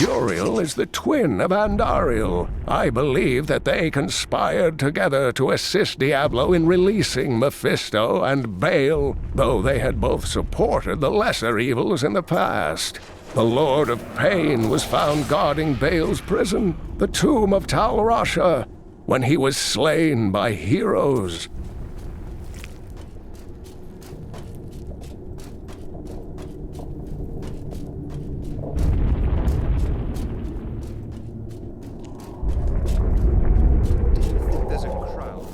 Juriel is the twin of Andariel. I believe that they conspired together to assist Diablo in releasing Mephisto and Baal, though they had both supported the lesser evils in the past. The Lord of Pain was found guarding Baal's prison, the tomb of Tal Rasha, when he was slain by heroes. There's a crowd.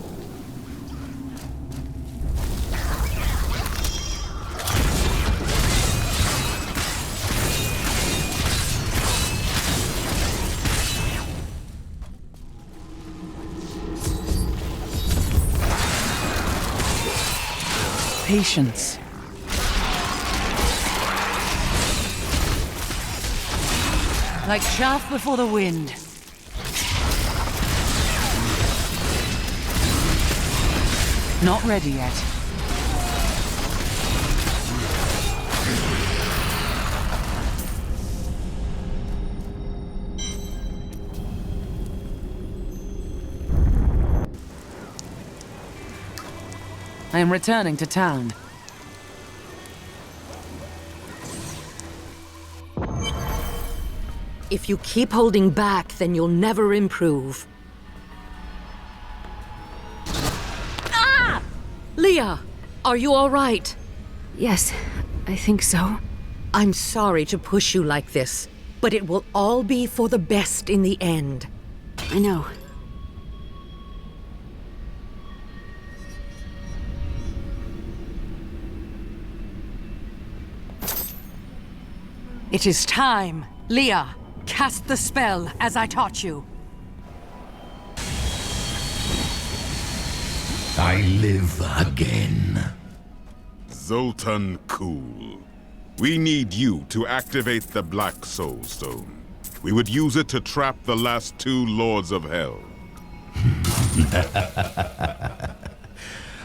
Patience. Like chaff before the wind. Not ready yet. I am returning to town. If you keep holding back, then you'll never improve. Ah! Leah, are you all right? Yes, I think so. I'm sorry to push you like this, but it will all be for the best in the end. I know. It is time. Leah, cast the spell as I taught you. I live again. Zoltan Kuhl. We need you to activate the Black Soul Stone. We would use it to trap the last two Lords of Hell.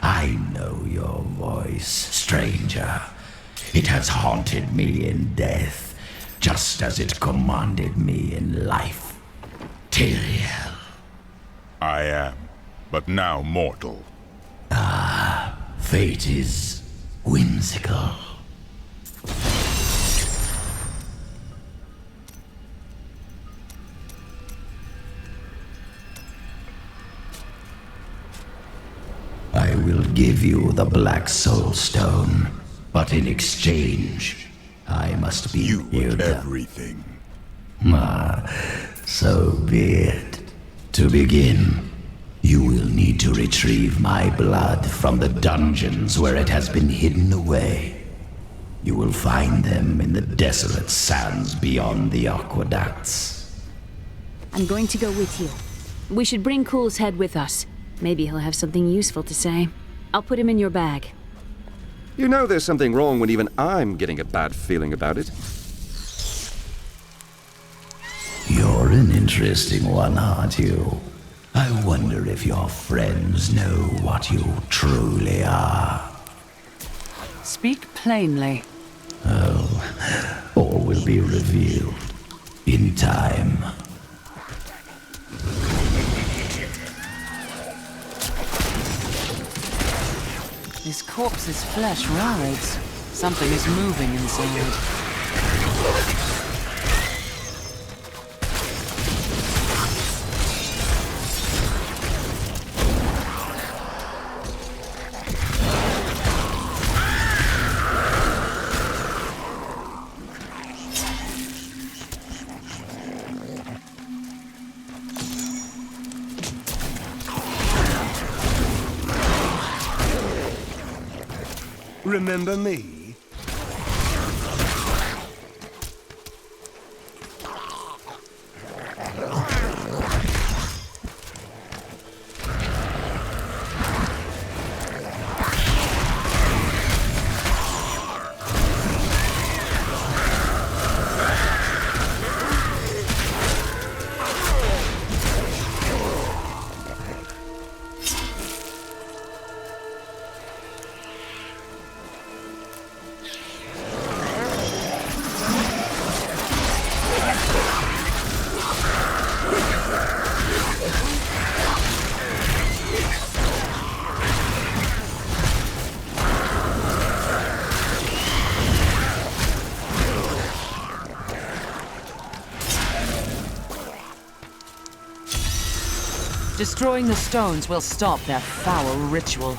I know your voice, stranger. It has haunted me in death, just as it commanded me in life. Tyrael. I am, but now mortal. Fate is whimsical. I will give you the Black Soul Stone, but in exchange, I must be you with everything. So be it. To begin, you will need to retrieve my blood from the dungeons where it has been hidden away. You will find them in the desolate sands beyond the aqueducts. I'm going to go with you. We should bring Kuhl's head with us. Maybe he'll have something useful to say. I'll put him in your bag. You know there's something wrong when even I'm getting a bad feeling about it. You're an interesting one, aren't you? I wonder if your friends know what you truly are. Speak plainly. Oh, all will be revealed in time. This corpse's flesh writhes. Something is moving inside. Remember me? Destroying the stones will stop their foul ritual.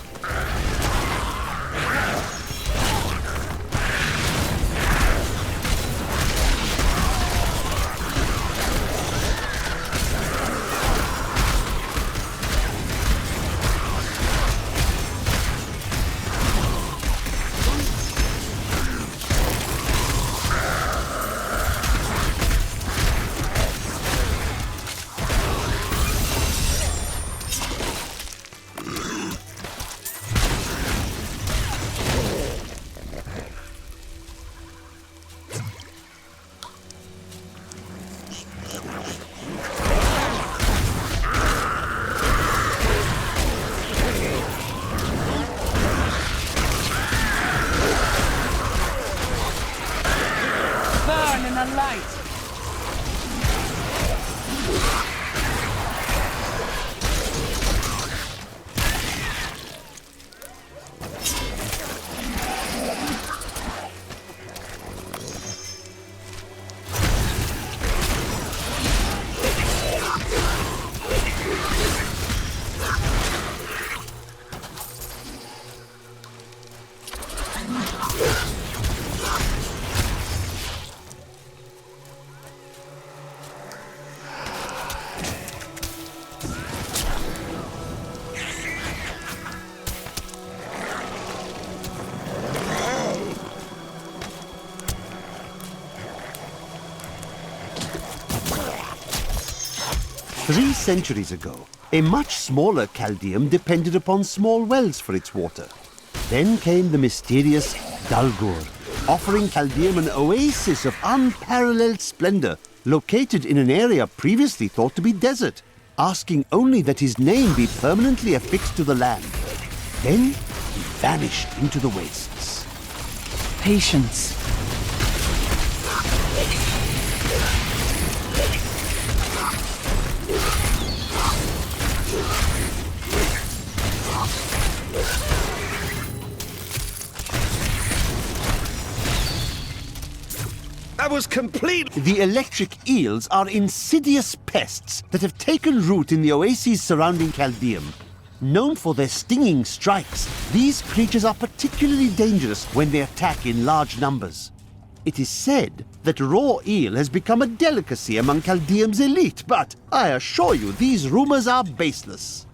Three centuries ago, a much smaller Chaldeum depended upon small wells for its water. Then came the mysterious Dalgur, offering Chaldeum an oasis of unparalleled splendor, located in an area previously thought to be desert, asking only that his name be permanently affixed to the land. Then he vanished into the wastes. Patience. That was complete! The electric eels are insidious pests that have taken root in the oases surrounding Chaldeum. Known for their stinging strikes, these creatures are particularly dangerous when they attack in large numbers. It is said that raw eel has become a delicacy among Chaldeum's elite, but I assure you these rumors are baseless.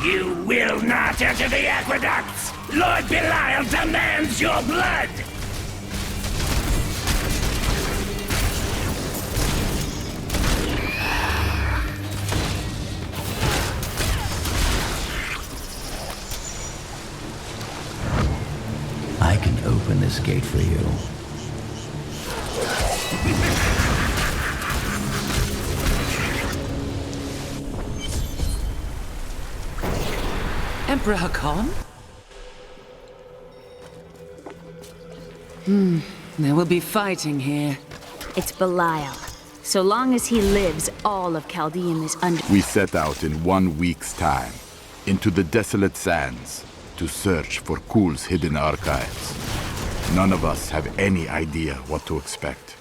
You will not enter the aqueducts! Lord Belial demands your blood! I can open this gate for you. Emperor Haakon? There will be fighting here. It's Belial. So long as he lives, all of Chaldean is under... We set out in 1 week's time, into the desolate sands, to search for Kul's hidden archives. None of us have any idea what to expect.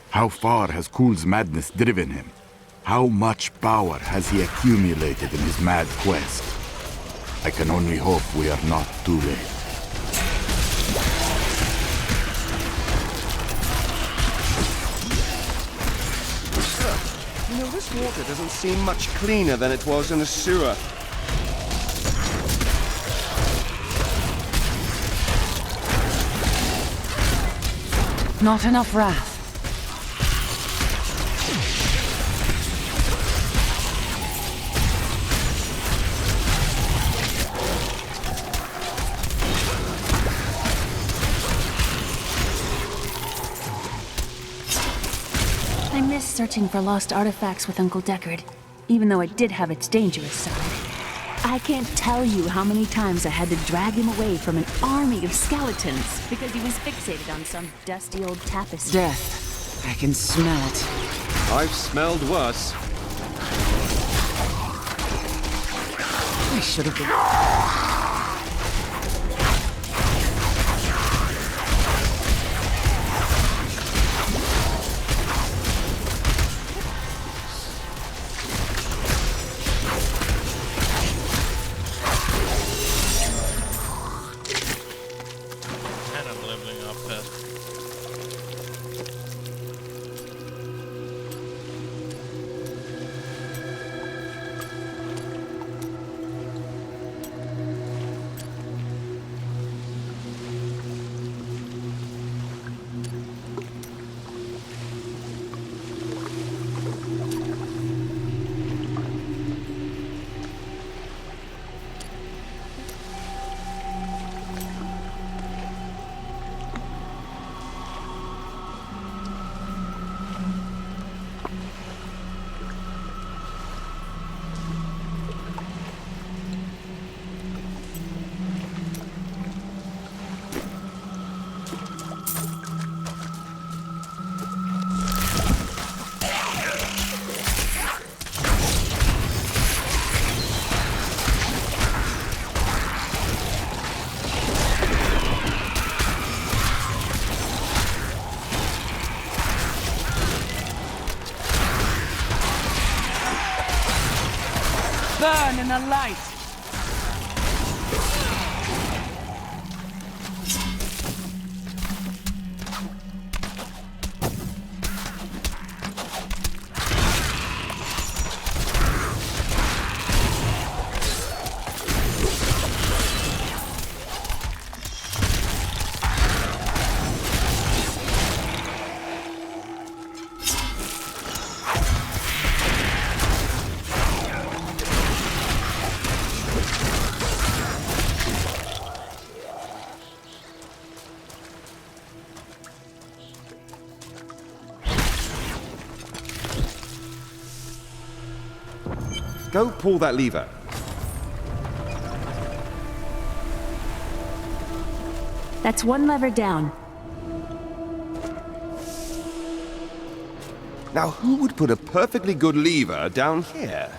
How far has Kul's madness driven him? How much power has he accumulated in his mad quest? I can only hope we are not too late. You know, this water doesn't seem much cleaner than it was in the sewer. Not enough wrath. I miss searching for lost artifacts with Uncle Deckard, even though it did have its dangerous side. I can't tell you how many times I had to drag him away from an army of skeletons because he was fixated on some dusty old tapestry. Death. I can smell it. I've smelled worse. I should have been... Burn in the light! Go pull that lever. That's one lever down. Now, who would put a perfectly good lever down here?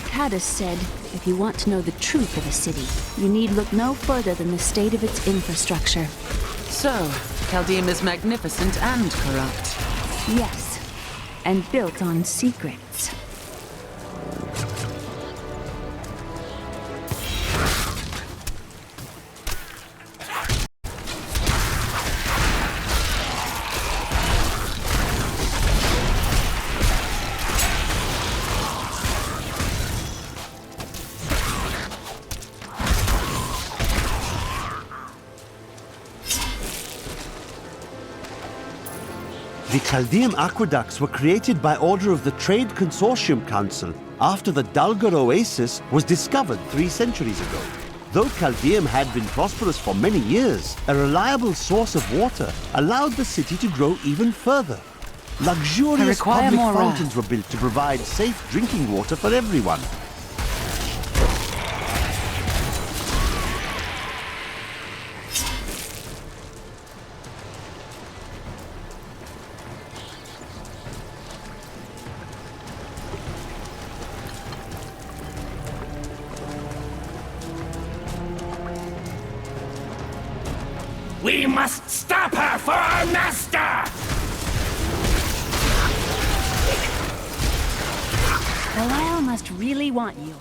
Cadus said, if you want to know the truth of a city, you need look no further than the state of its infrastructure. So, Chaldeum is magnificent and corrupt. Yes, and built on secrets. The Chaldean aqueducts were created by order of the Trade Consortium Council after the Dulgar Oasis was discovered 3 centuries ago. Though Chaldeum had been prosperous for many years, a reliable source of water allowed the city to grow even further. Luxurious public fountains were built to provide safe drinking water for everyone. We must stop her for our master! Belial must really want you.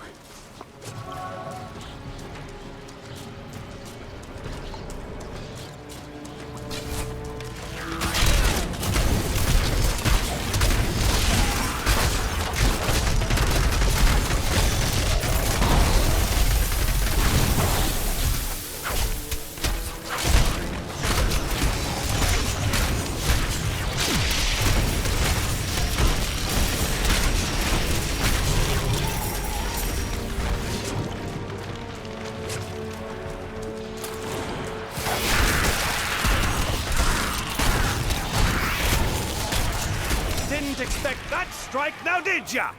strike now, did ya?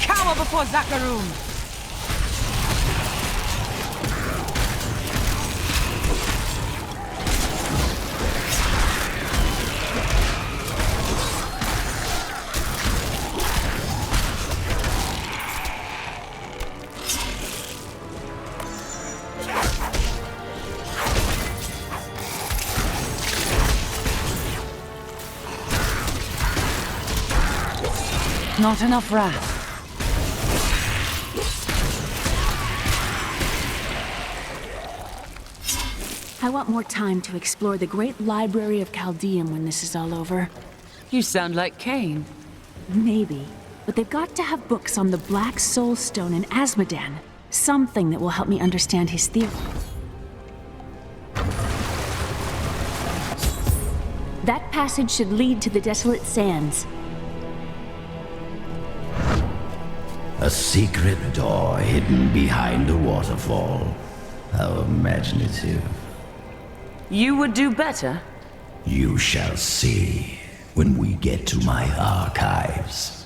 Cower before Zakaroon! Not enough wrath. I want more time to explore the great library of Chaldeum when this is all over. You sound like Cain. Maybe. But they've got to have books on the Black Soul Stone in Azmodan. Something that will help me understand his theory. That passage should lead to the Desolate Sands. A secret door hidden behind a waterfall. How imaginative. You would do better. You shall see when we get to my archives.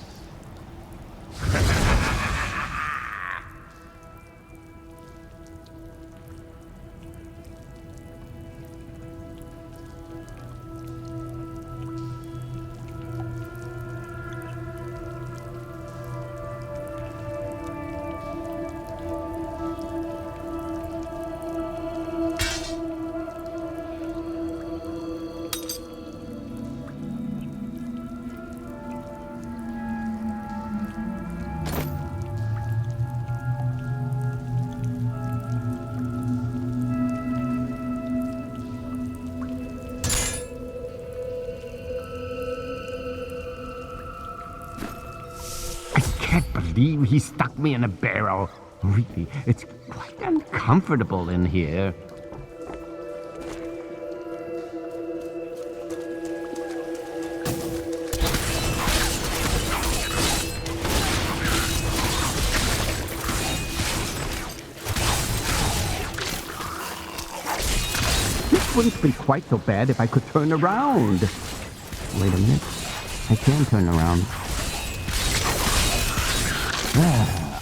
He stuck me in a barrel. Really, it's quite uncomfortable in here. This wouldn't be quite so bad if I could turn around. Wait a minute. I can turn around.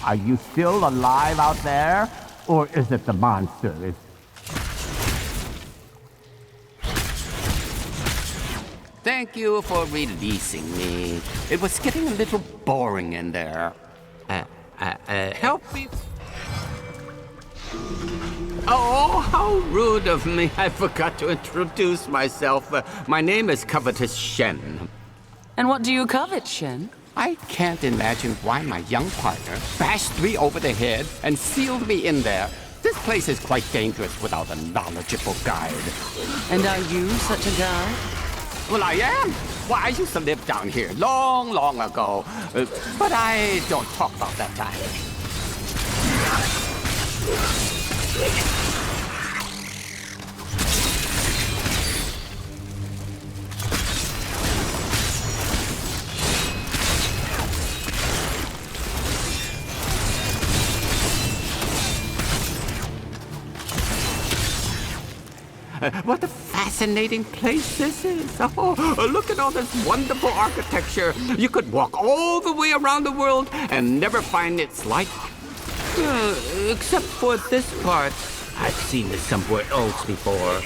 Are you still alive out there? Or is it the monsters? Thank you for releasing me. It was getting a little boring in there. Help me. Oh, how rude of me. I forgot to introduce myself. My name is Covetous Shen. And what do you covet, Shen? I can't imagine why my young partner bashed me over the head and sealed me in there. This place is quite dangerous without a knowledgeable guide. And are you such a guide? Well, I am. Well, I used to live down here long, long ago. But I don't talk about that time. What a fascinating place this is. Oh, look at all this wonderful architecture. You could walk all the way around the world and never find its like. Except for this part. I've seen this somewhere else before.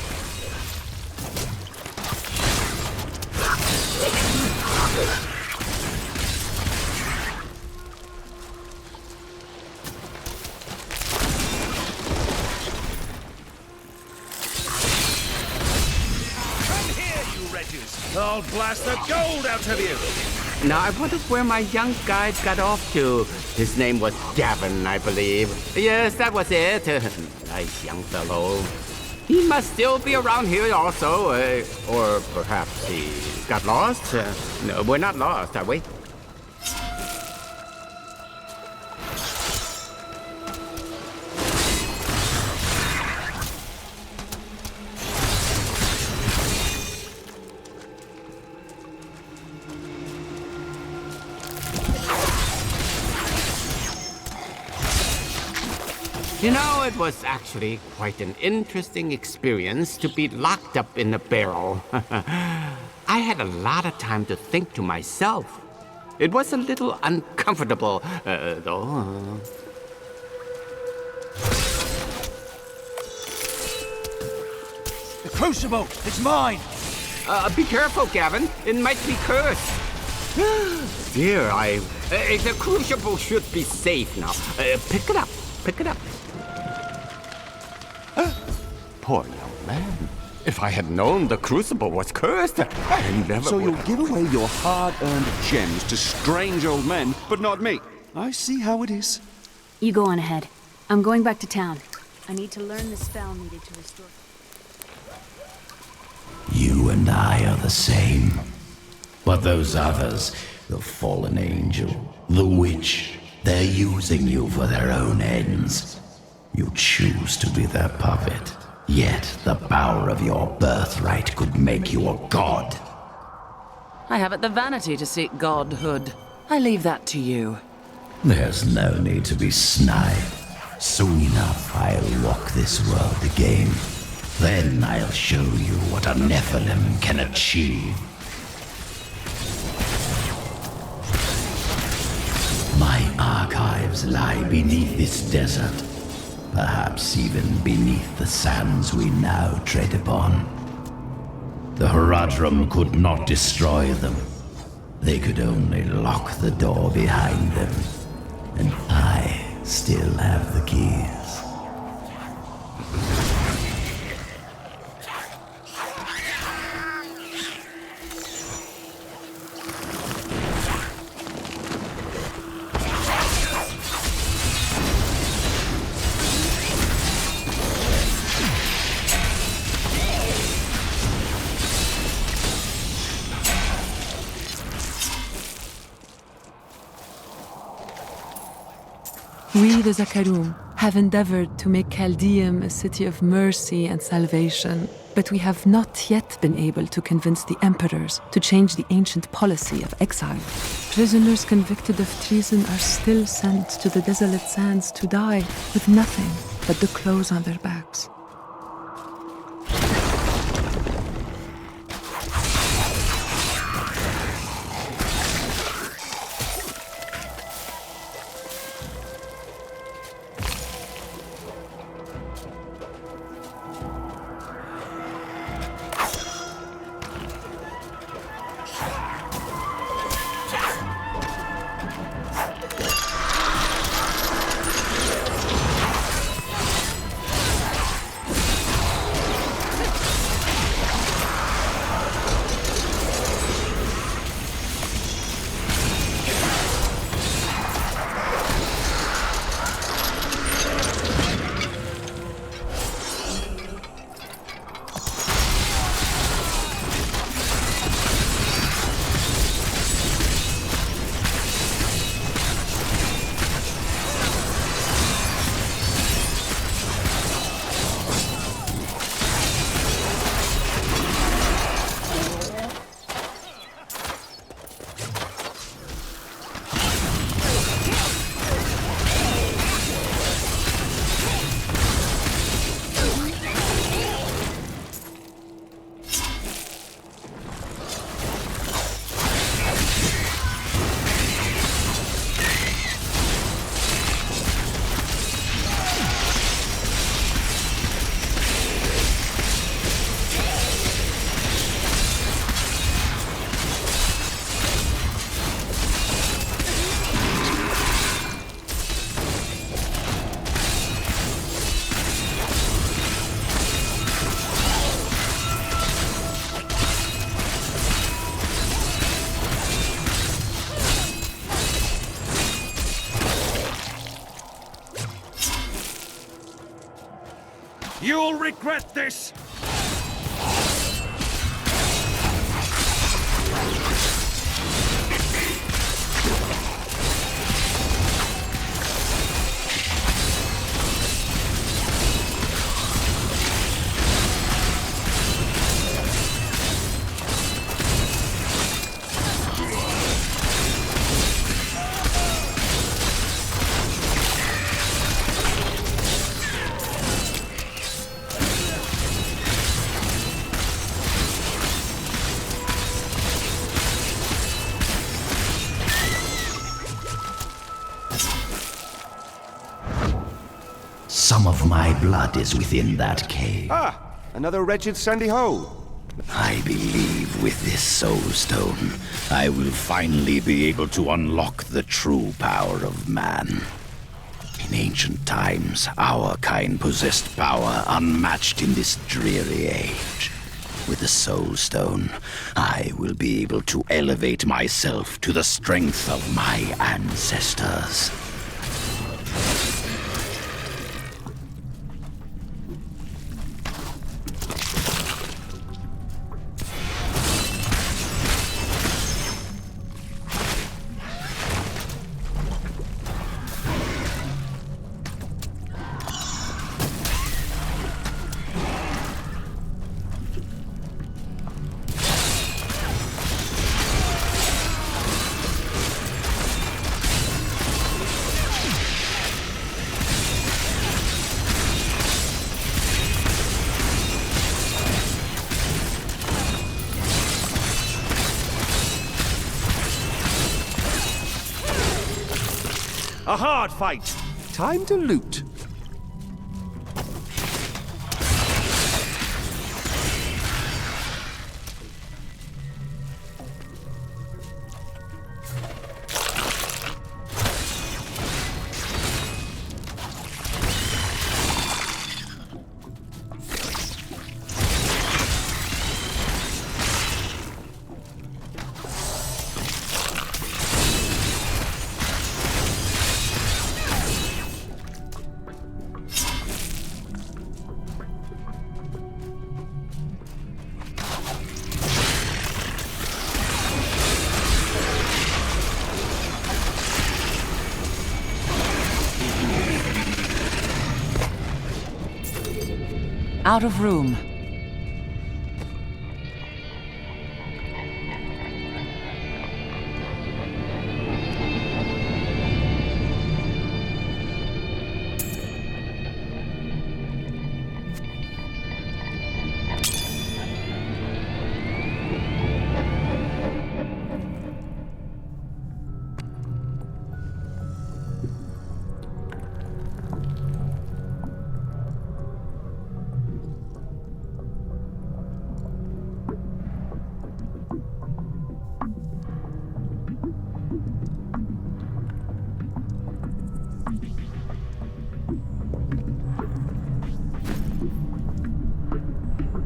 I'll blast the gold out of you! Now, I wonder where my young guide got off to. His name was Gavin, I believe. Yes, that was it. Nice young fellow. He must still be around here also. Or perhaps he got lost. No, we're not lost, are we? You know, it was actually quite an interesting experience to be locked up in a barrel. I had a lot of time to think to myself. It was a little uncomfortable, though. The crucible! It's mine! Be careful, Gavin. It might be cursed. Dear, the crucible should be safe now. Pick it up. Pick it up. Poor young man. If I had known the crucible was cursed, I never So would you'll have... give away your hard-earned gems to strange old men, but not me. I see how it is. You go on ahead. I'm going back to town. I need to learn the spell needed to restore... You and I are the same. But those others, the fallen angel, the witch, they're using you for their own ends. You choose to be their puppet. Yet the power of your birthright could make you a god. I haven't the vanity to seek godhood. I leave that to you. There's no need to be snide. Soon enough, I'll walk this world again. Then I'll show you what a Nephilim can achieve. My archives lie beneath this desert. Perhaps even beneath the sands we now tread upon. The Horadrim could not destroy them. They could only lock the door behind them. And I still have the keys. We, the Zakarum, have endeavored to make Chaldeum a city of mercy and salvation, but we have not yet been able to convince the emperors to change the ancient policy of exile. Prisoners convicted of treason are still sent to the desolate sands to die with nothing but the clothes on their backs. You'll regret this! my blood is within that cave. Ah, another wretched sandy hole. I believe with this soul stone, I will finally be able to unlock the true power of man. In ancient times, our kind possessed power unmatched in this dreary age. With the soul stone, I will be able to elevate myself to the strength of my ancestors. A hard fight. Time to loot. Out of room.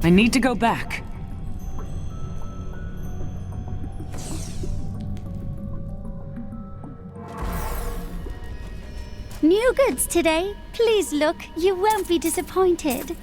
I need to go back. New goods today. Please look, you won't be disappointed.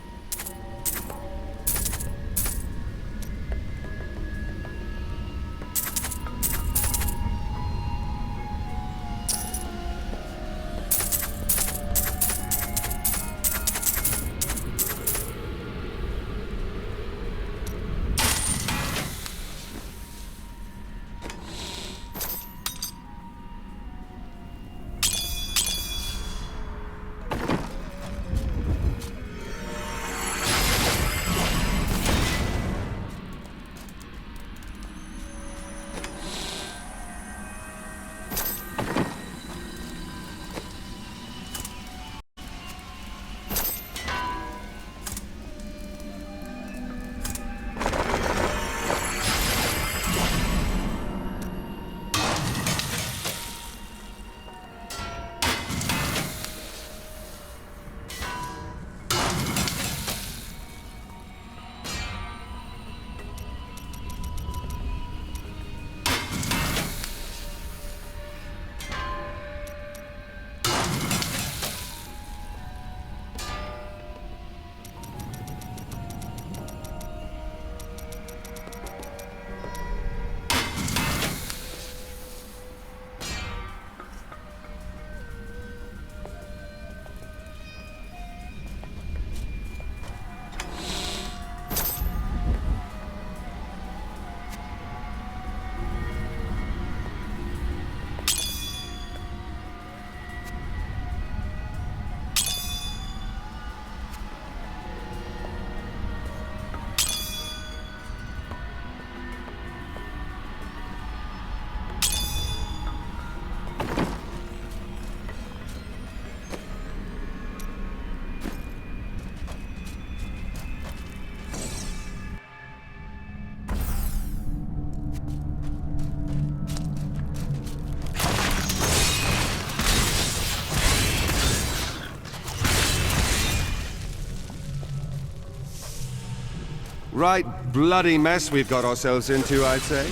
Right bloody mess we've got ourselves into, I'd say.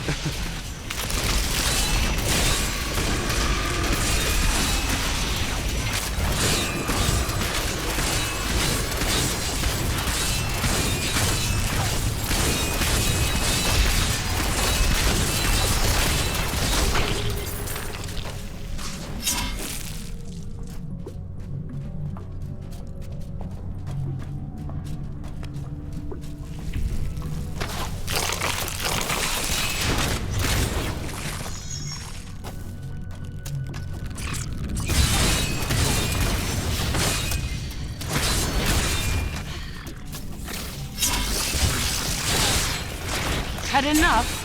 Had enough?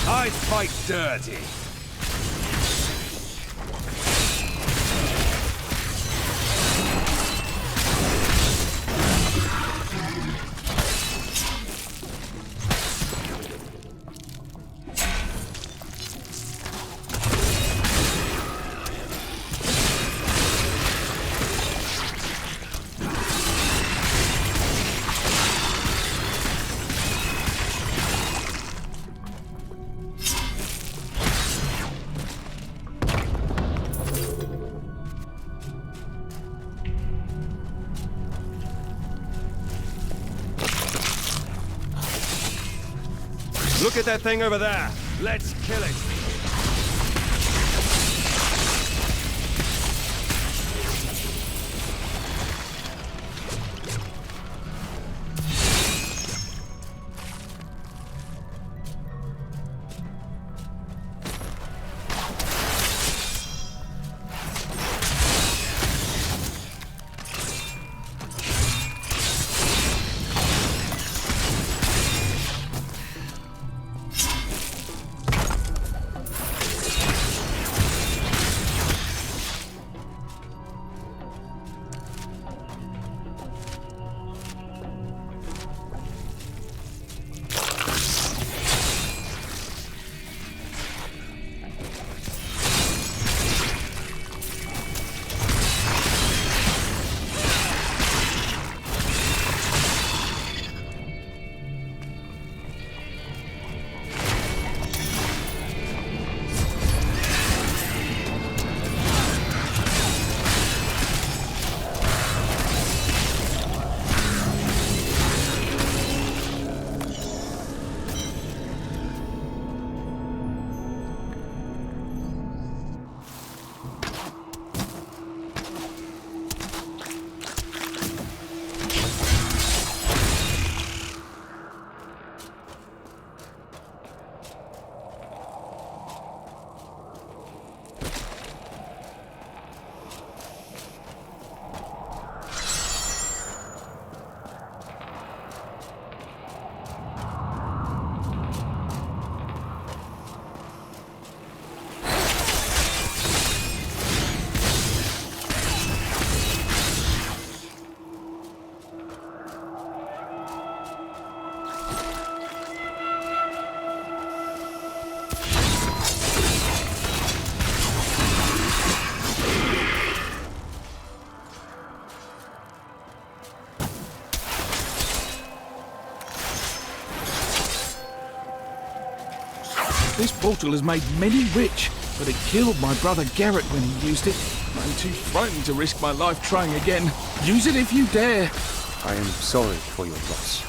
I fight dirty. Look at that thing over there. Let's kill it. This portal has made many rich, but it killed my brother Garrett when he used it. I'm too frightened to risk my life trying again. Use it if you dare. I am sorry for your loss.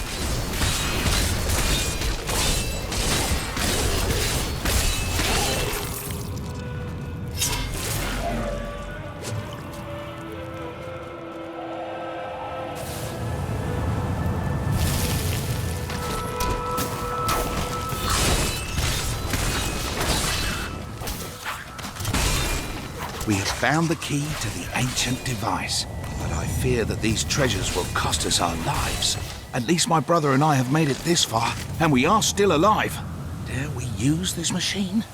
We have found the key to the ancient device, but I fear that these treasures will cost us our lives. At least my brother and I have made it this far, and we are still alive. Dare we use this machine?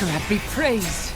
Akarat be praised!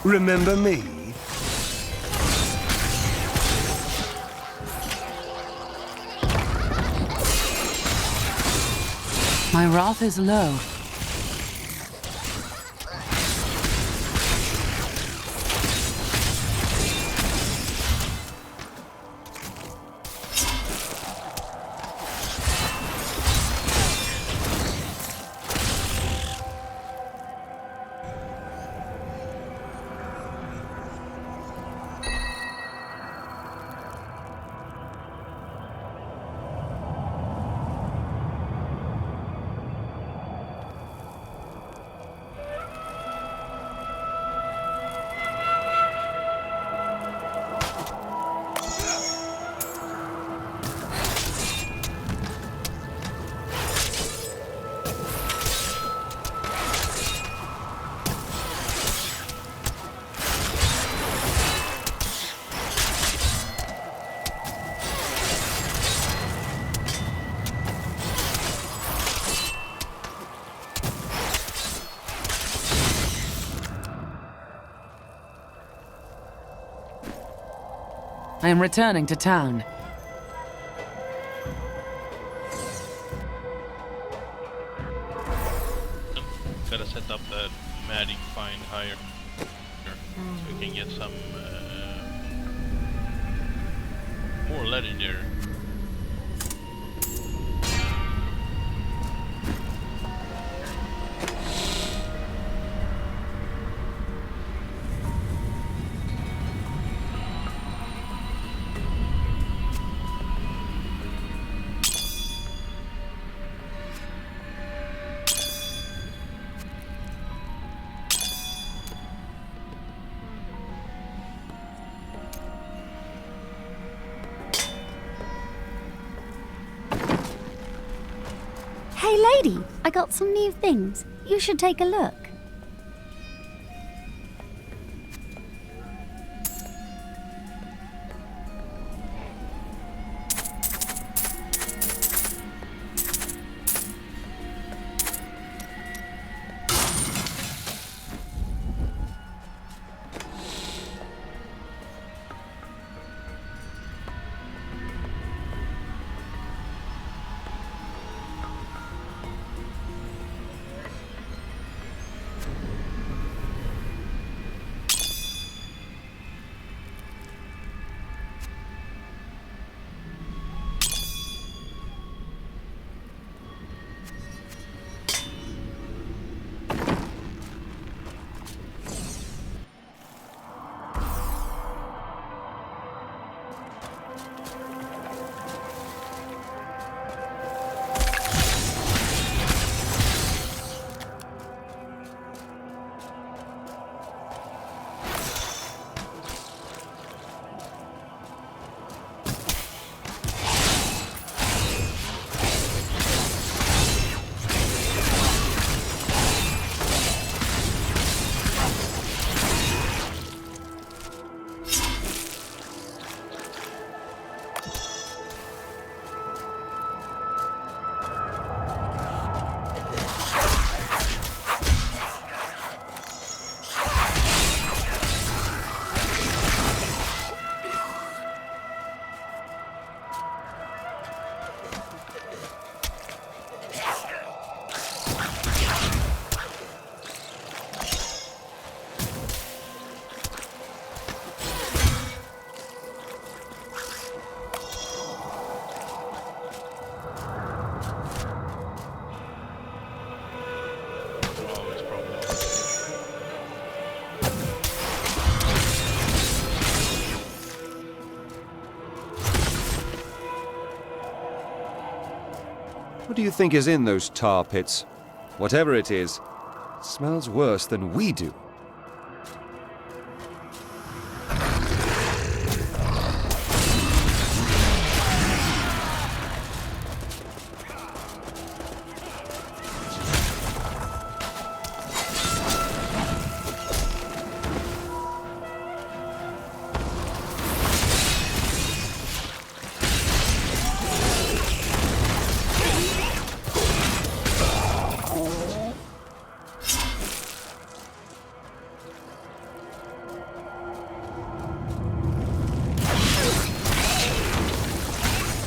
Remember me? My wrath is low. I am returning to town. Gotta set up that Madding Find higher so we can get some more legendary. Hey lady, I got some new things. You should take a look. What do you think is in those tar pits? Whatever it is, it smells worse than we do.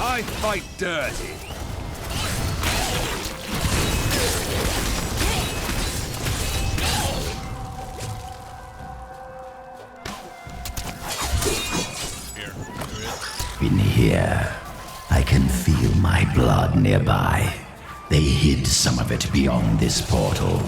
I fight dirty. In here, I can feel my blood nearby. They hid some of it beyond this portal.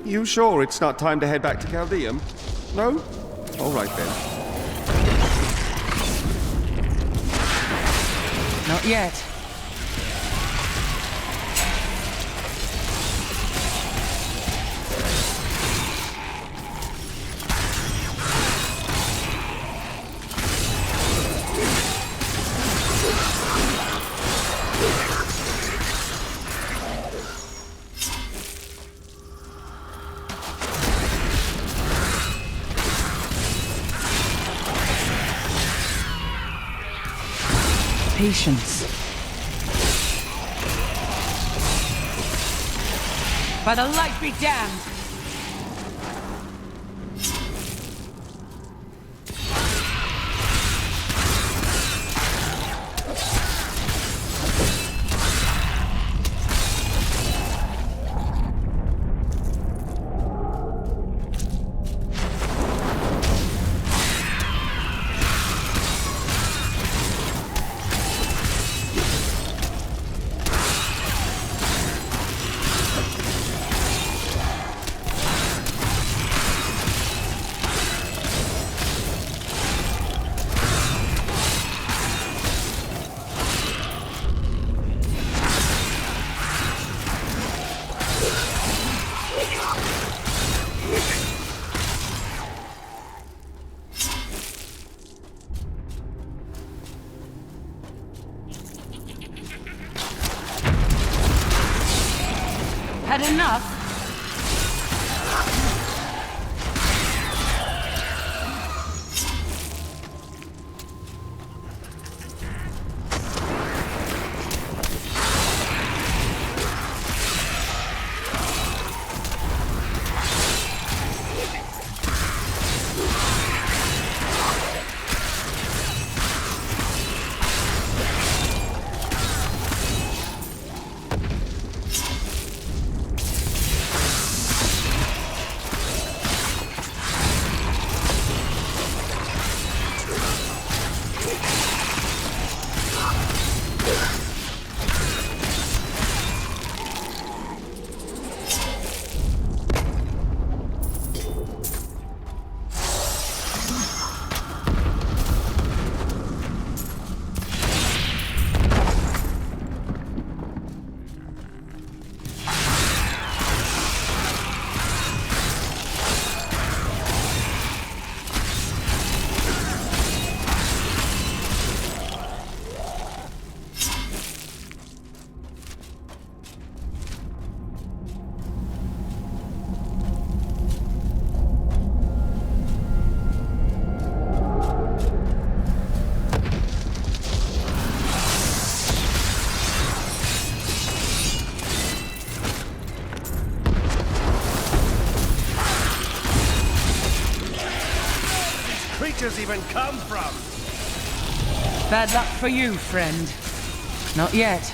You sure it's not time to head back to Chaldeum? No? All right then. Not yet. Patience. By the light be damned! Had enough? Creatures even come from? Bad luck for you, friend. Not yet.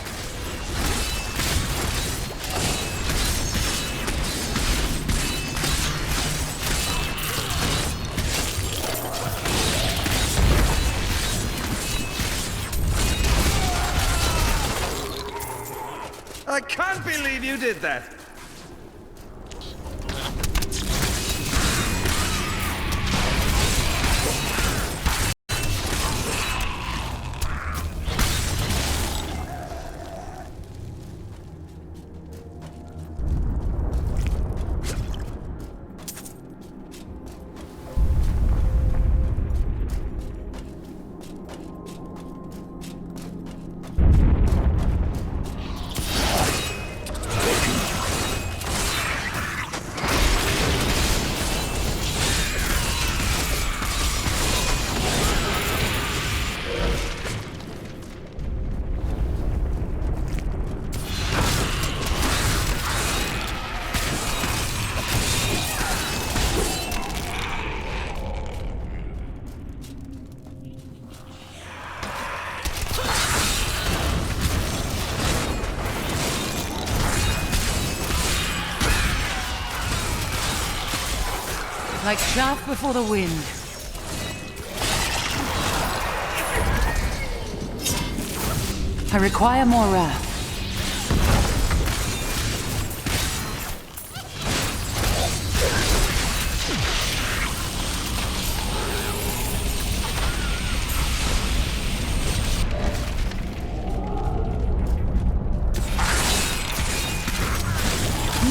I can't believe you did that! Like chaff before the wind. I require more wrath.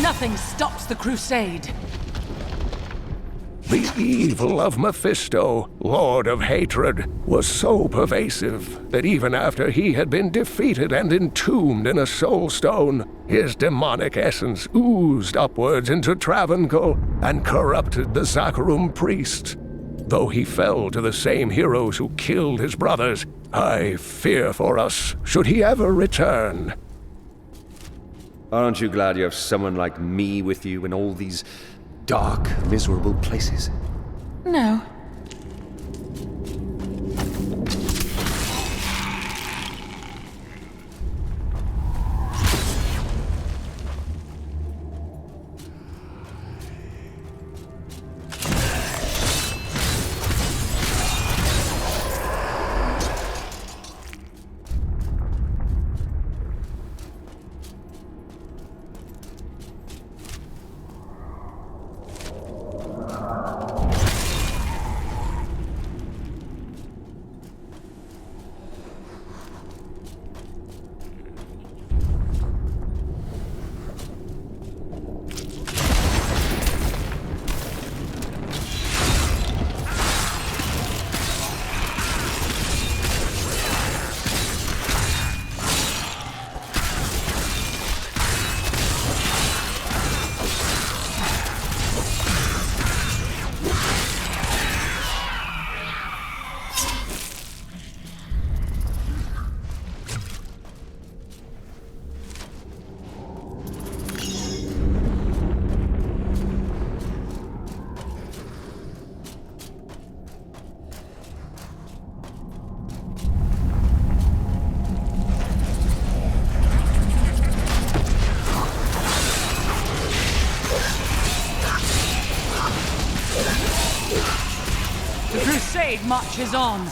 Nothing stops the crusade. The evil of Mephisto, Lord of Hatred, was so pervasive that even after he had been defeated and entombed in a soul stone, his demonic essence oozed upwards into Travancore and corrupted the Zakharum priests. Though he fell to the same heroes who killed his brothers, I fear for us should he ever return. Aren't you glad you have someone like me with you in all these dark, miserable places? No. The crusade marches on.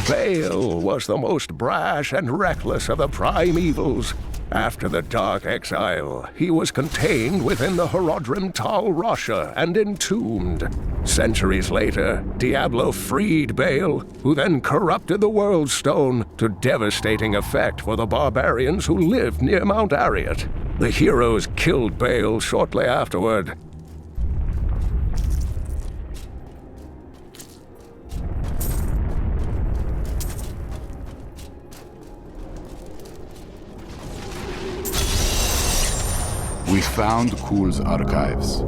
Baal was the most brash and reckless of the primevals. After the Dark Exile, he was contained within the Horodrim Tal Rasha and entombed. Centuries later, Diablo freed Baal, who then corrupted the World Stone to devastating effect for the barbarians who lived near Mount Arreat. The heroes killed Baal shortly afterward. We found Kul's archives.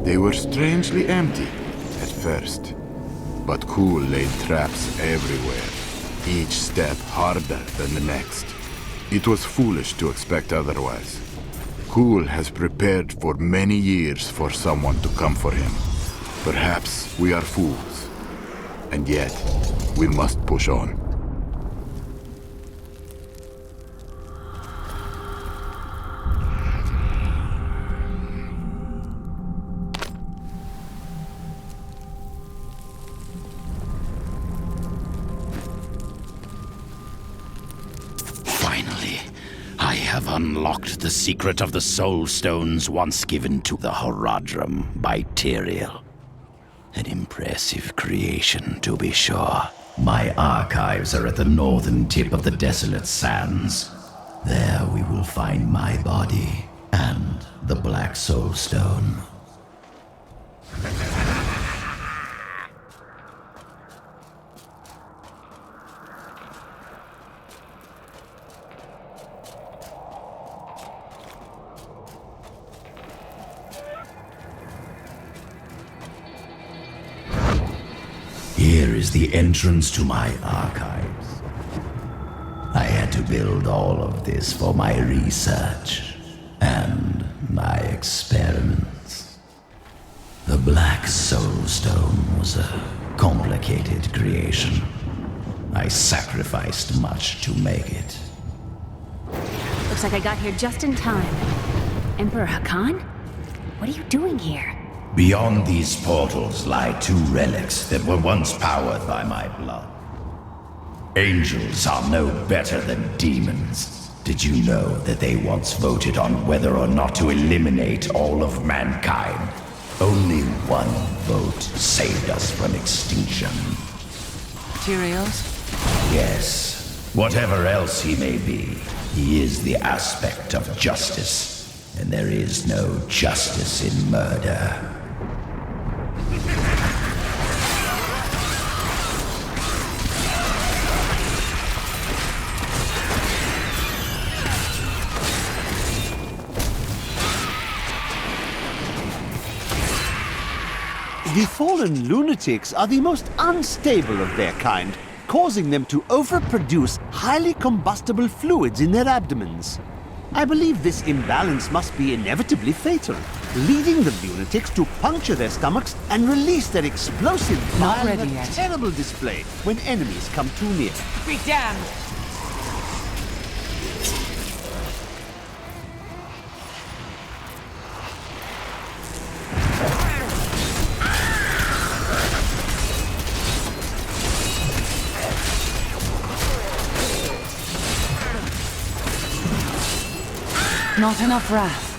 They were strangely empty at first, but Kul laid traps everywhere, each step harder than the next. It was foolish to expect otherwise. Kul has prepared for many years for someone to come for him. Perhaps we are fools. And yet, we must push on. Finally, I have unlocked the secret of the Soul Stones once given to the Horadrim by Tyrael. An impressive creation, to be sure. My archives are at the northern tip of the Desolate Sands. There we will find my body and the Black Soul Stone. Here is the entrance to my archives. I had to build all of this for my research and my experiments. The Black Soul Stone was a complicated creation. I sacrificed much to make it. Looks like I got here just in time. Emperor Hakan? What are you doing here? Beyond these portals lie two relics that were once powered by my blood. Angels are no better than demons. Did you know that they once voted on whether or not to eliminate all of mankind? Only one vote saved us from extinction. Tyrael's? Yes. Whatever else he may be, he is the aspect of justice. And there is no justice in murder. The fallen lunatics are the most unstable of their kind, causing them to overproduce highly combustible fluids in their abdomens. I believe this imbalance must be inevitably fatal, leading the lunatics to puncture their stomachs and release their explosive bile in a terrible display when enemies come too near. Be damned! Not enough wrath.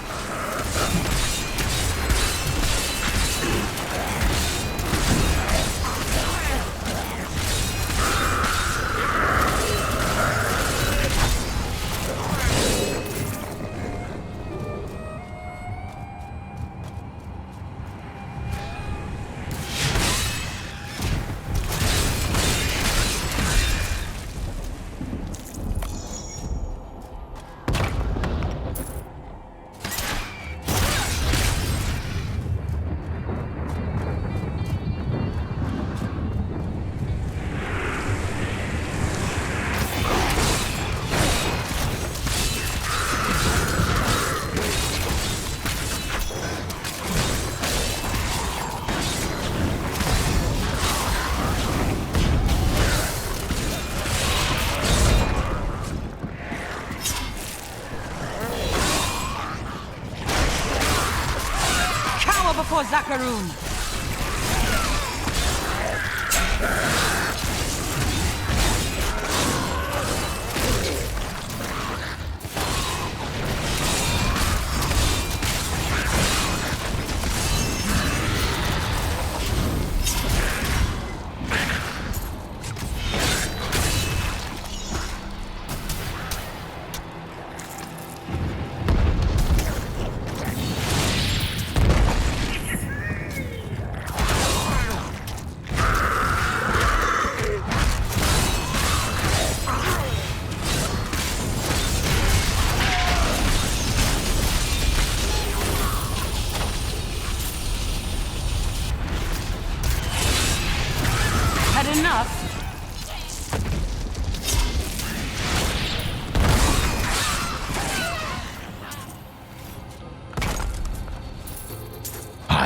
Before Zakarum!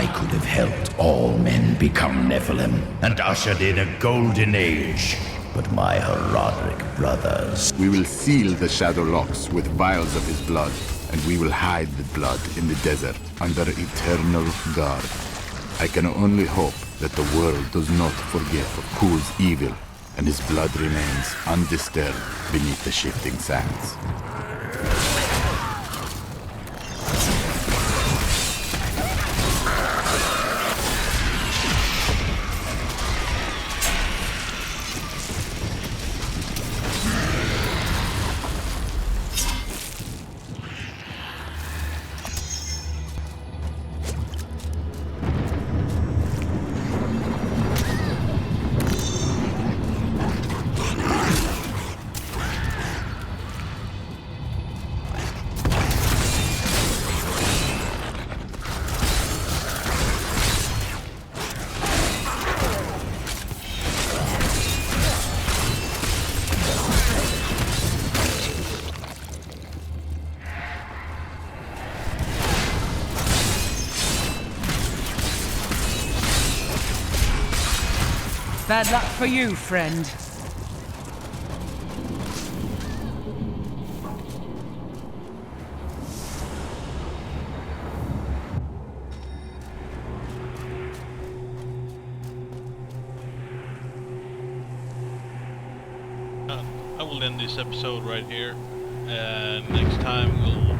I could have helped all men become Nephilim and ushered in a golden age. But my Horadric brothers... We will seal the Shadow Locks with vials of his blood, and we will hide the blood in the desert under eternal guard. I can only hope that the world does not forget of Kul's evil, and his blood remains undisturbed beneath the shifting sands. Bad luck for you, friend. I will end this episode right here, and next time we'll